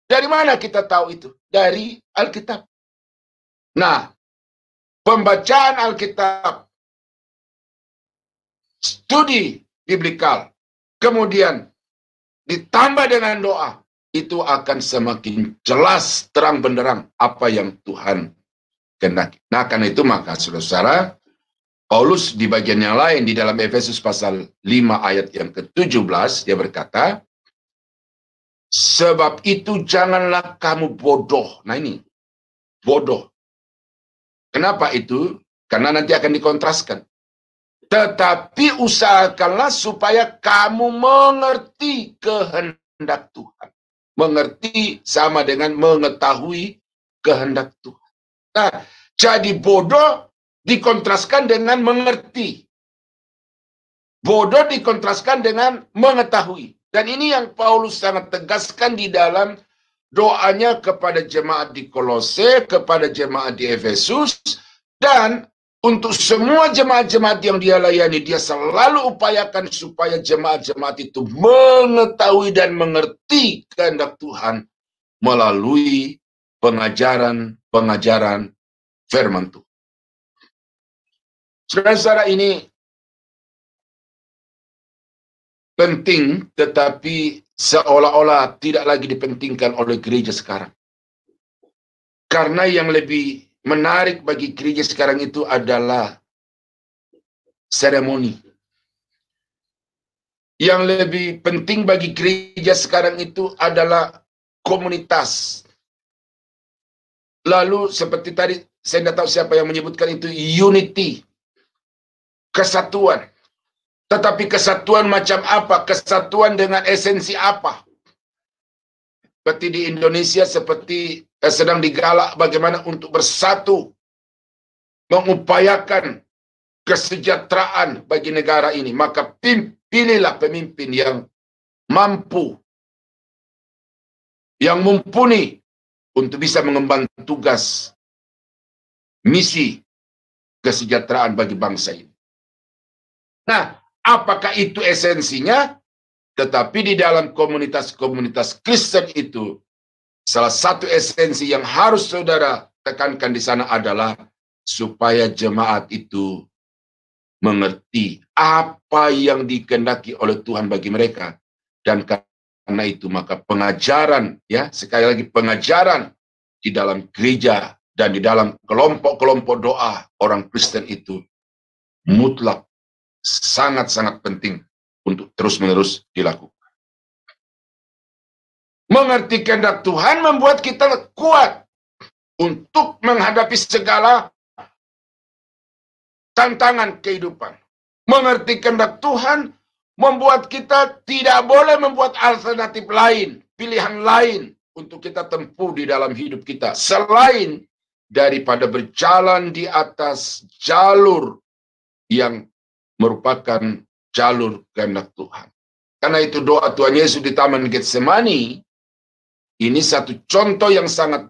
Dari mana kita tahu itu? Dari Alkitab. Nah, pembacaan Alkitab, studi biblikal, kemudian ditambah dengan doa, itu akan semakin jelas terang benderang apa yang Tuhan kehendaki. Nah, karena itu maka saudara-saudara, Paulus di bagian yang lain di dalam Efesus pasal 5 ayat yang ke-17 dia berkata, sebab itu janganlah kamu bodoh. Nah ini, bodoh. Kenapa itu? Karena nanti akan dikontraskan. Tetapi usahakanlah supaya kamu mengerti kehendak Tuhan. Mengerti sama dengan mengetahui kehendak Tuhan. Nah, jadi bodoh dikontraskan dengan mengerti. Bodoh dikontraskan dengan mengetahui. Dan ini yang Paulus sangat tegaskan di dalam doanya kepada jemaat di Kolose, kepada jemaat di Efesus, dan untuk semua jemaat-jemaat yang dia layani, dia selalu upayakan supaya jemaat-jemaat itu mengetahui dan mengerti kehendak Tuhan melalui pengajaran firman Tuhan. Saudara-saudara, ini penting, tetapi seolah-olah tidak lagi dipentingkan oleh gereja sekarang. Karena yang lebih menarik bagi gereja sekarang itu adalah seremoni. Yang lebih penting bagi gereja sekarang itu adalah komunitas. Lalu seperti tadi, saya tidak tahu siapa yang menyebutkan itu, unity. Kesatuan. Tetapi kesatuan macam apa? Kesatuan dengan esensi apa? Seperti di Indonesia, seperti sedang digalak bagaimana untuk bersatu, mengupayakan kesejahteraan bagi negara ini. Maka pilihlah pemimpin yang mampu, yang mumpuni untuk bisa mengemban tugas misi kesejahteraan bagi bangsa ini. Nah, apakah itu esensinya? Tetapi di dalam komunitas-komunitas Kristen itu, salah satu esensi yang harus saudara tekankan di sana adalah supaya jemaat itu mengerti apa yang dikehendaki oleh Tuhan bagi mereka. Dan karena itu maka pengajaran, ya, sekali lagi pengajaran di dalam gereja dan di dalam kelompok-kelompok doa orang Kristen itu mutlak sangat-sangat penting untuk terus-menerus dilakukan. Mengerti kehendak Tuhan membuat kita kuat untuk menghadapi segala tantangan kehidupan. Mengerti kehendak Tuhan membuat kita tidak boleh membuat alternatif lain, pilihan lain untuk kita tempuh di dalam hidup kita, selain daripada berjalan di atas jalur yang merupakan jalur kehendak Tuhan. Karena itu doa Tuhan Yesus di Taman Getsemani, ini satu contoh yang sangat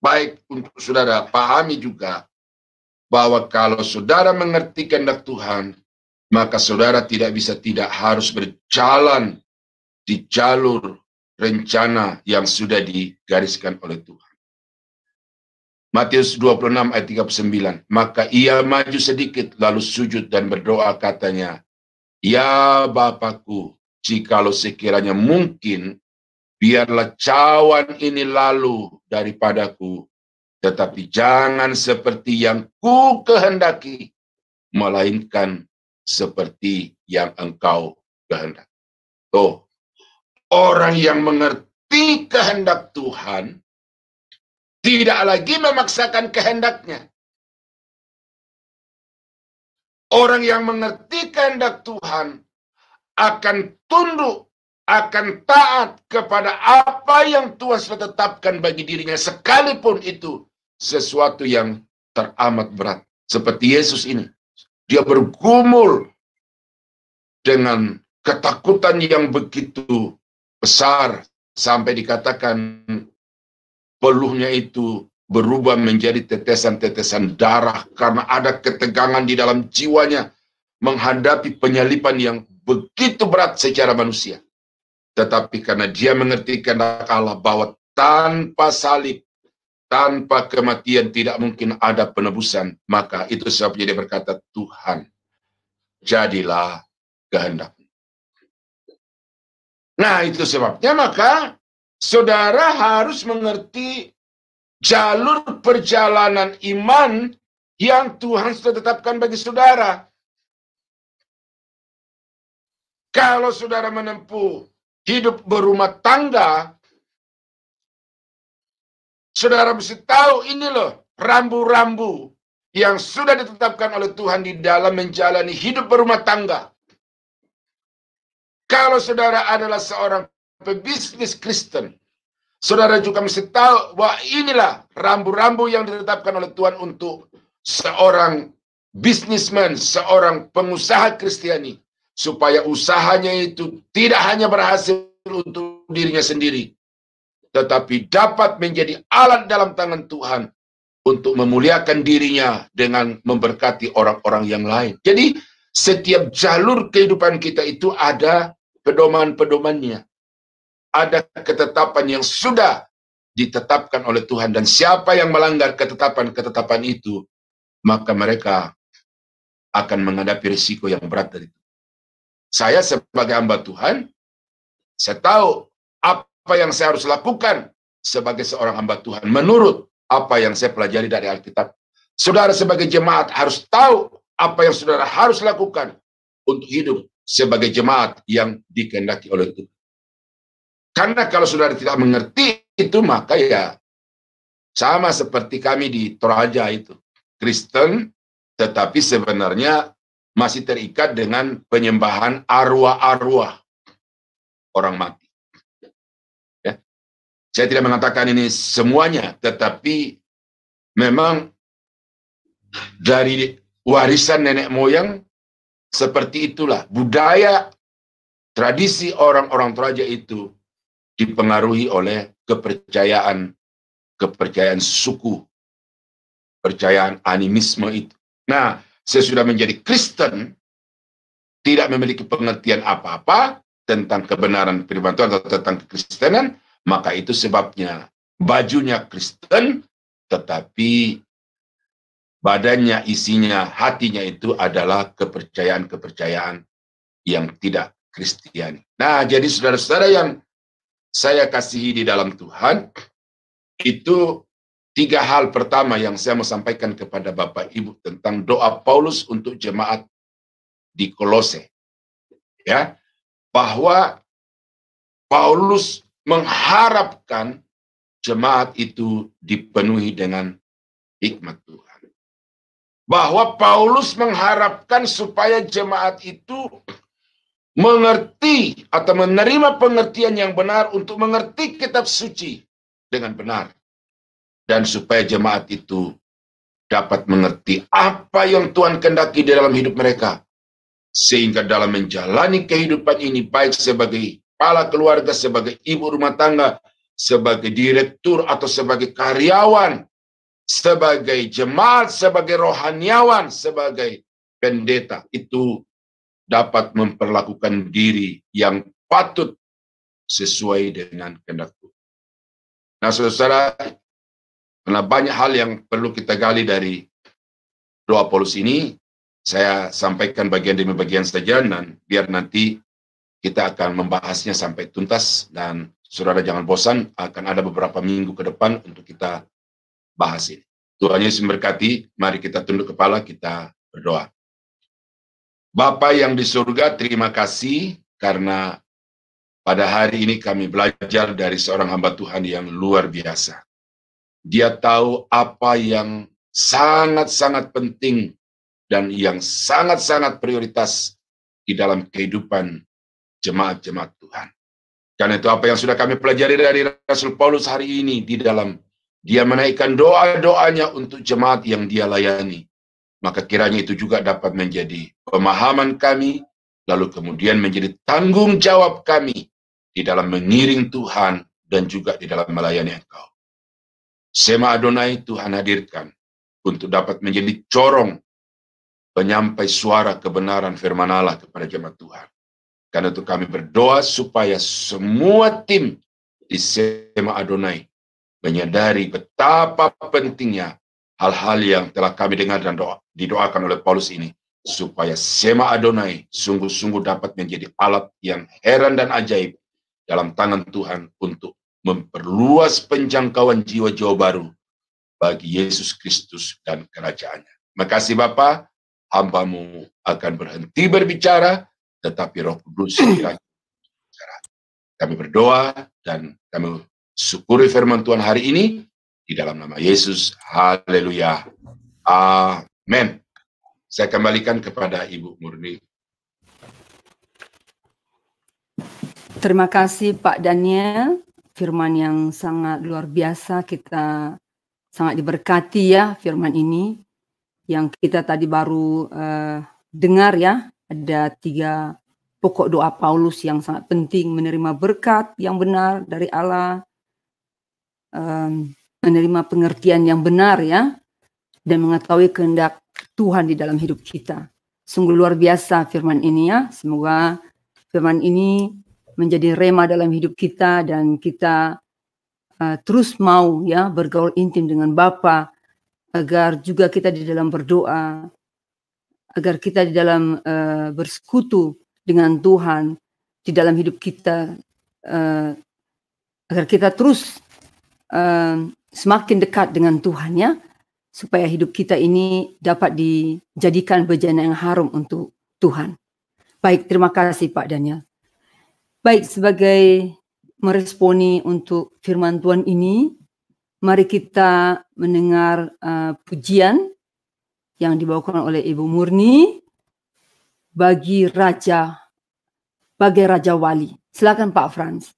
baik untuk saudara pahami juga bahwa kalau saudara mengerti kehendak Tuhan, maka saudara tidak bisa tidak harus berjalan di jalur rencana yang sudah digariskan oleh Tuhan. Matius 26 ayat 39. Maka ia maju sedikit lalu sujud dan berdoa katanya, "Ya Bapakku, jikalau sekiranya mungkin, biarlah cawan ini lalu daripadaku, tetapi jangan seperti yang ku kehendaki, melainkan seperti yang Engkau kehendaki." Tuh, orang yang mengerti kehendak Tuhan tidak lagi memaksakan kehendaknya. Orang yang mengerti kehendak Tuhan akan tunduk, akan taat kepada apa yang Tuhan sudah tetapkan bagi dirinya, sekalipun itu sesuatu yang teramat berat. Seperti Yesus ini. Dia bergumul dengan ketakutan yang begitu besar, sampai dikatakan peluhnya itu berubah menjadi tetesan-tetesan darah karena ada ketegangan di dalam jiwanya menghadapi penyaliban yang begitu berat secara manusia. Tetapi karena dia mengerti kehendak Allah bahwa tanpa salib, tanpa kematian tidak mungkin ada penebusan, maka itu sebabnya dia berkata, "Tuhan, jadilah kehendak." Nah, itu sebabnya maka saudara harus mengerti jalur perjalanan iman yang Tuhan sudah tetapkan bagi saudara. Kalau saudara menempuh hidup berumah tangga, saudara mesti tahu ini loh rambu-rambu yang sudah ditetapkan oleh Tuhan di dalam menjalani hidup berumah tangga. Kalau saudara adalah seorang pebisnis Kristen, saudara juga mesti tahu bahwa inilah rambu-rambu yang ditetapkan oleh Tuhan untuk seorang bisnismen, seorang pengusaha Kristiani, supaya usahanya itu tidak hanya berhasil untuk dirinya sendiri, tetapi dapat menjadi alat dalam tangan Tuhan untuk memuliakan dirinya dengan memberkati orang-orang yang lain. Jadi setiap jalur kehidupan kita itu ada pedoman-pedomannya. Ada ketetapan yang sudah ditetapkan oleh Tuhan, dan siapa yang melanggar ketetapan-ketetapan itu, maka mereka akan menghadapi risiko yang berat dari itu. Saya sebagai hamba Tuhan, saya tahu apa yang saya harus lakukan sebagai seorang hamba Tuhan menurut apa yang saya pelajari dari Alkitab. Saudara sebagai jemaat harus tahu apa yang saudara harus lakukan untuk hidup sebagai jemaat yang dikehendaki oleh Tuhan. Karena kalau saudara tidak mengerti itu, maka ya sama seperti kami di Toraja itu. Kristen, tetapi sebenarnya masih terikat dengan penyembahan arwah-arwah orang mati. Ya. Saya tidak mengatakan ini semuanya, tetapi memang dari warisan nenek moyang seperti itulah. Budaya, tradisi orang-orang Toraja itu dipengaruhi oleh kepercayaan suku, percayaan animisme itu. Nah, sesudah menjadi Kristen, tidak memiliki pengertian apa-apa tentang kebenaran firman Tuhan atau tentang kekristenan, maka itu sebabnya bajunya Kristen, tetapi badannya, isinya, hatinya itu adalah kepercayaan-kepercayaan yang tidak Kristiani. Nah, jadi saudara-saudara yang saya kasihi di dalam Tuhan, itu 3 hal pertama yang saya mau sampaikan kepada Bapak Ibu tentang doa Paulus untuk jemaat di Kolose. Ya, bahwa Paulus mengharapkan jemaat itu dipenuhi dengan hikmat Tuhan. Bahwa Paulus mengharapkan supaya jemaat itu mengerti atau menerima pengertian yang benar untuk mengerti kitab suci dengan benar. Dan supaya jemaat itu dapat mengerti apa yang Tuhan kehendaki di dalam hidup mereka. Sehingga dalam menjalani kehidupan ini, baik sebagai kepala keluarga, sebagai ibu rumah tangga, sebagai direktur atau sebagai karyawan, sebagai jemaat, sebagai rohaniawan, sebagai pendeta, itu dapat memperlakukan diri yang patut sesuai dengan kehendak Tuhan. Nah, saudara, karena banyak hal yang perlu kita gali dari doa Paulus ini, saya sampaikan bagian demi bagian saja, dan biar nanti kita akan membahasnya sampai tuntas, dan saudara jangan bosan, akan ada beberapa minggu ke depan untuk kita bahas ini. Tuhan Yesus memberkati, mari kita tunduk kepala, kita berdoa. Bapa yang di surga, terima kasih karena pada hari ini kami belajar dari seorang hamba Tuhan yang luar biasa. Dia tahu apa yang sangat-sangat penting dan yang sangat-sangat prioritas di dalam kehidupan jemaat-jemaat Tuhan. Karena itu apa yang sudah kami pelajari dari Rasul Paulus hari ini, di dalam dia menaikkan doa-doanya untuk jemaat yang dia layani, maka kiranya itu juga dapat menjadi pemahaman kami, lalu kemudian menjadi tanggung jawab kami di dalam mengiring Tuhan dan juga di dalam melayani Engkau. Sema Adonai Tuhan hadirkan untuk dapat menjadi corong penyampai suara kebenaran firman Allah kepada jemaat Tuhan. Karena itu kami berdoa supaya semua tim di Sema Adonai menyadari betapa pentingnya hal-hal yang telah kami dengar dan didoakan oleh Paulus ini, supaya Sema Adonai sungguh-sungguh dapat menjadi alat yang heran dan ajaib dalam tangan Tuhan untuk memperluas penjangkauan jiwa-jiwa baru bagi Yesus Kristus dan kerajaannya. Makasih Bapa, hamba-Mu akan berhenti berbicara, tetapi Roh Kudus kiranya berbicara. Kami berdoa dan kami syukuri firman Tuhan hari ini di dalam nama Yesus. Haleluya. Amin. Saya kembalikan kepada Ibu Murni. Terima kasih Pak Daniel. Firman yang sangat luar biasa, kita sangat diberkati ya firman ini. Yang kita tadi baru dengar ya, ada 3 pokok doa Paulus yang sangat penting: menerima berkat yang benar dari Allah, menerima pengertian yang benar ya, dan mengetahui kehendak Tuhan di dalam hidup kita. Sungguh luar biasa firman ini ya. Semoga firman ini menjadi rema dalam hidup kita, dan kita terus mau ya bergaul intim dengan Bapa, agar juga kita di dalam berdoa, agar kita di dalam bersekutu dengan Tuhan di dalam hidup kita, agar kita terus semakin dekat dengan Tuhan ya, supaya hidup kita ini dapat dijadikan bejana yang harum untuk Tuhan. Baik, terima kasih Pak Daniel. Baik, sebagai meresponi untuk firman Tuhan ini, mari kita mendengar pujian yang dibawakan oleh Ibu Murni, bagai Raja Wali. Silakan Pak Frans.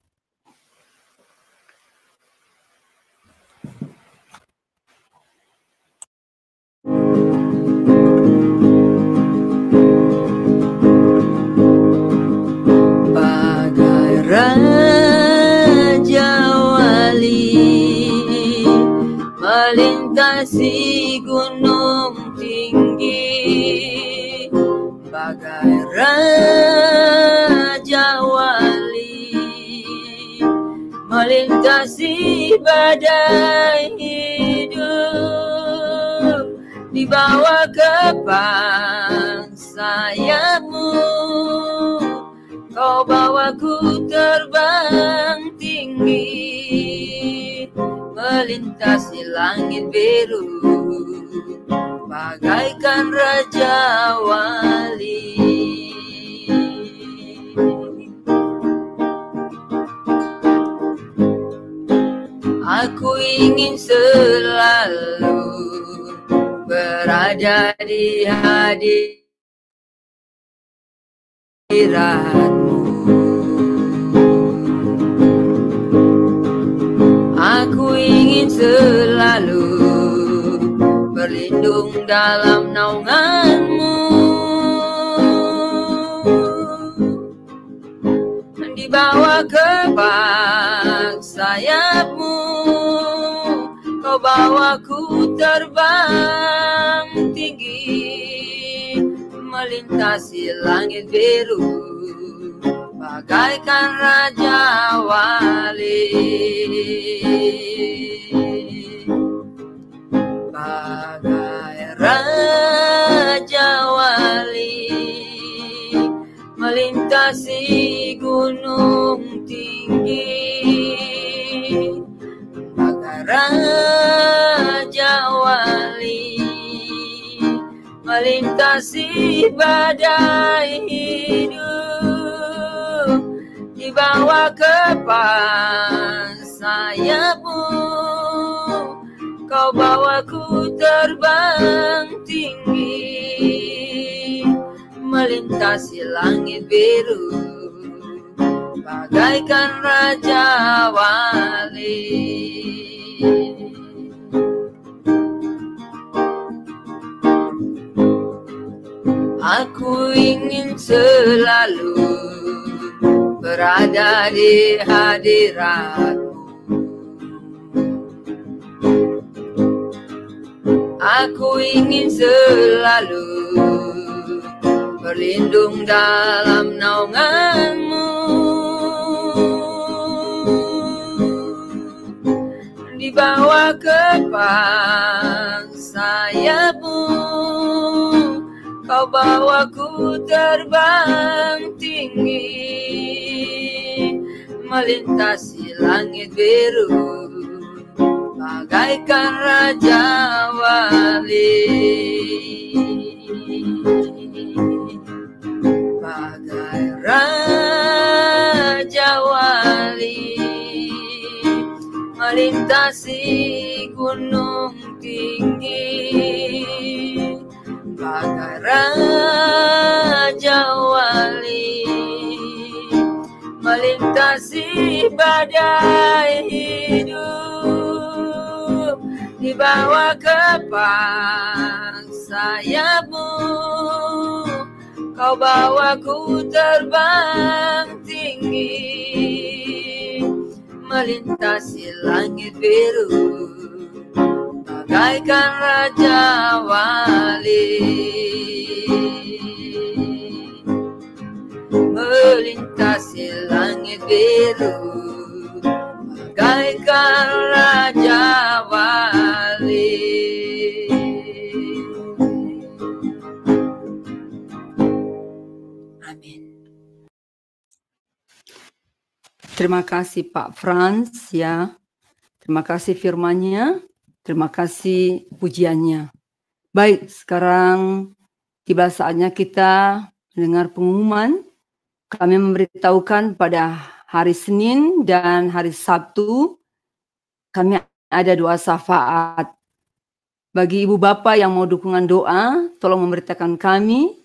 Raja Wali melintasi gunung tinggi, bagai Raja Wali melintasi badai hidup, dibawa kepang sayapmu. Kau bawaku terbang tinggi, melintasi langit biru, bagaikan Raja Wali. Aku ingin selalu berada di hadiratmu. Aku ingin selalu berlindung dalam naunganmu, dibawa ke sayapmu, kau bawaku terbang tinggi, melintasi langit biru, bagaikan Raja Wali. Bagai Raja Wali, melintasi gunung tinggi, bagai Raja Wali, melintasi badai hidup, dibawa kepas sayapmu, kau bawaku terbang tinggi, melintasi langit biru, bagaikan Raja Wali. Aku ingin selalu berada di hadirat-Mu. Aku ingin selalu berlindung dalam naungan-Mu, di bawah kepas sayap-Mu, kau bawaku terbang tinggi, melintasi langit biru, bagaikan Raja Wali. Bagai Raja Wali, melintasi gunung tinggi, bagai Raja Wali, melintasi badai hidup, di bawah kepas sayap-Mu, kau bawaku terbang tinggi, melintasi langit biru, bagaikan Raja Wali. Melintasi langit biru, bagaikan Raja Wali. Amin. Terima kasih Pak Frans ya. Terima kasih firman-Nya. Terima kasih pujiannya. Baik, sekarang tiba saatnya kita mendengar pengumuman. Kami memberitahukan pada hari Senin dan hari Sabtu kami ada doa syafaat. Bagi ibu bapak yang mau dukungan doa, tolong memberitakan kami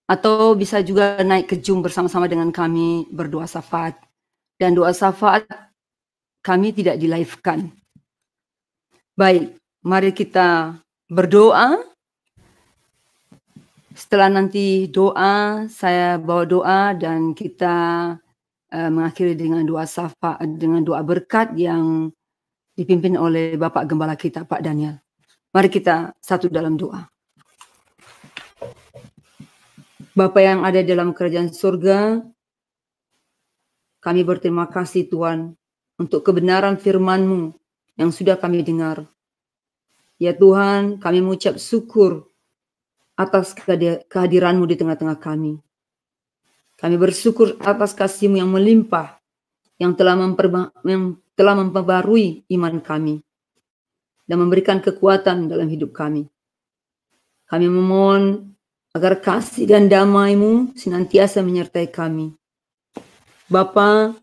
atau bisa juga naik ke Zoom bersama-sama dengan kami berdoa syafaat. Dan doa syafaat kami tidak di-live-kan. Baik, mari kita berdoa. Setelah nanti doa, saya bawa doa dan kita mengakhiri dengan doa syafaat, dengan doa berkat yang dipimpin oleh Bapak Gembala kita, Pak Daniel. Mari kita satu dalam doa. Bapa yang ada dalam kerajaan surga, kami berterima kasih Tuhan untuk kebenaran firman-Mu yang sudah kami dengar. Ya Tuhan, kami mengucap syukur atas kehadiran-Mu di tengah-tengah kami. Kami bersyukur atas kasih-Mu yang melimpah, yang telah memperbarui iman kami dan memberikan kekuatan dalam hidup kami. Kami memohon agar kasih dan damai-Mu senantiasa menyertai kami. Bapa,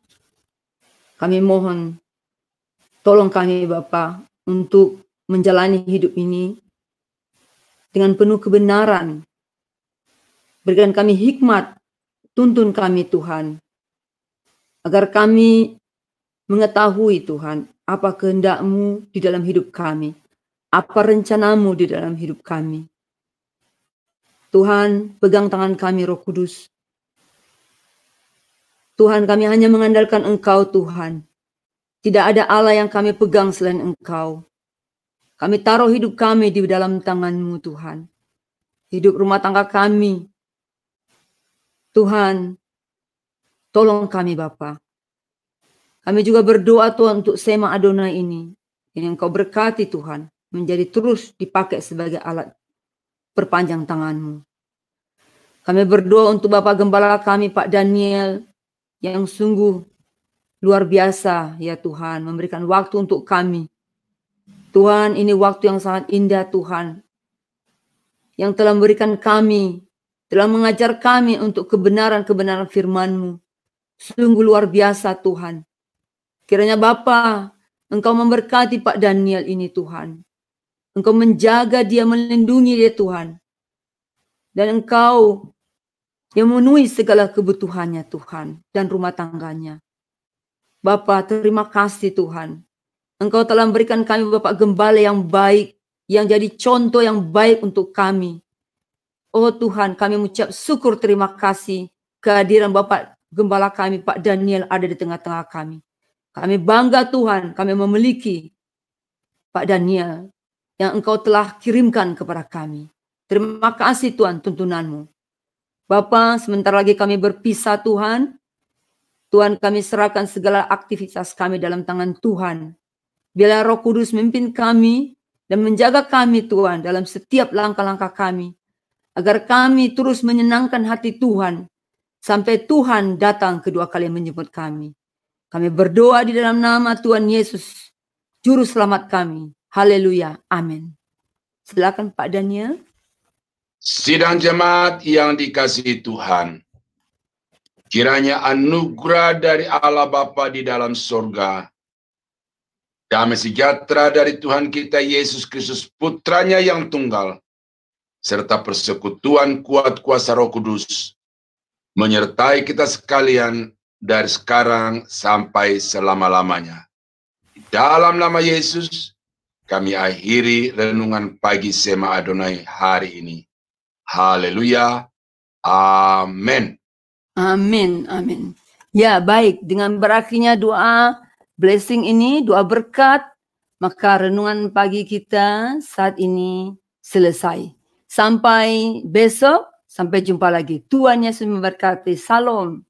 kami mohon, tolong kami Bapa untuk menjalani hidup ini dengan penuh kebenaran. Berikan kami hikmat, tuntun kami Tuhan, agar kami mengetahui Tuhan, apa kehendak-Mu di dalam hidup kami, apa rencana-Mu di dalam hidup kami. Tuhan, pegang tangan kami Roh Kudus. Tuhan, kami hanya mengandalkan Engkau Tuhan. Tidak ada Allah yang kami pegang selain Engkau. Kami taruh hidup kami di dalam tangan-Mu, Tuhan. Hidup rumah tangga kami. Tuhan, tolong kami Bapa. Kami juga berdoa Tuhan untuk Sema Adonai ini. Yang Engkau berkati Tuhan. Menjadi terus dipakai sebagai alat perpanjang tangan-Mu. Kami berdoa untuk Bapak Gembala kami Pak Daniel. Yang sungguh luar biasa ya Tuhan. Memberikan waktu untuk kami. Tuhan, ini waktu yang sangat indah Tuhan. Yang telah memberikan kami. Telah mengajar kami untuk kebenaran-kebenaran firman-Mu. Sungguh luar biasa Tuhan. Kiranya Bapa, Engkau memberkati Pak Daniel ini Tuhan. Engkau menjaga dia, melindungi dia Tuhan. Dan Engkau yang memenuhi segala kebutuhannya Tuhan. Dan rumah tangganya. Bapa, terima kasih Tuhan. Engkau telah memberikan kami Bapak Gembala yang baik. Yang jadi contoh yang baik untuk kami. Oh Tuhan, kami mengucap syukur terima kasih. Kehadiran Bapak Gembala kami Pak Daniel ada di tengah-tengah kami. Kami bangga Tuhan, kami memiliki Pak Daniel yang Engkau telah kirimkan kepada kami. Terima kasih Tuhan tuntunan-Mu. Bapa, sebentar lagi kami berpisah Tuhan. Tuhan, kami serahkan segala aktivitas kami dalam tangan Tuhan. Biarlah Roh Kudus memimpin kami dan menjaga kami Tuhan dalam setiap langkah-langkah kami. Agar kami terus menyenangkan hati Tuhan sampai Tuhan datang kedua kali menjemput kami. Kami berdoa di dalam nama Tuhan Yesus, Juru Selamat kami. Haleluya. Amin. Silakan Pak Daniel. Sidang jemaat yang dikasihi Tuhan, kiranya anugerah dari Allah Bapa di dalam surga, damai sejahtera dari Tuhan kita Yesus Kristus, Putranya yang tunggal, serta persekutuan kuat kuasa Roh Kudus, menyertai kita sekalian dari sekarang sampai selama-lamanya. Dalam nama Yesus, kami akhiri renungan pagi Sema Adonai hari ini. Haleluya. Amin. Amin. Amin. Ya, baik. Dengan berakhirnya doa blessing ini, doa berkat, maka renungan pagi kita saat ini selesai. Sampai besok, sampai jumpa lagi. Tuhan Yesus memberkati. Salam.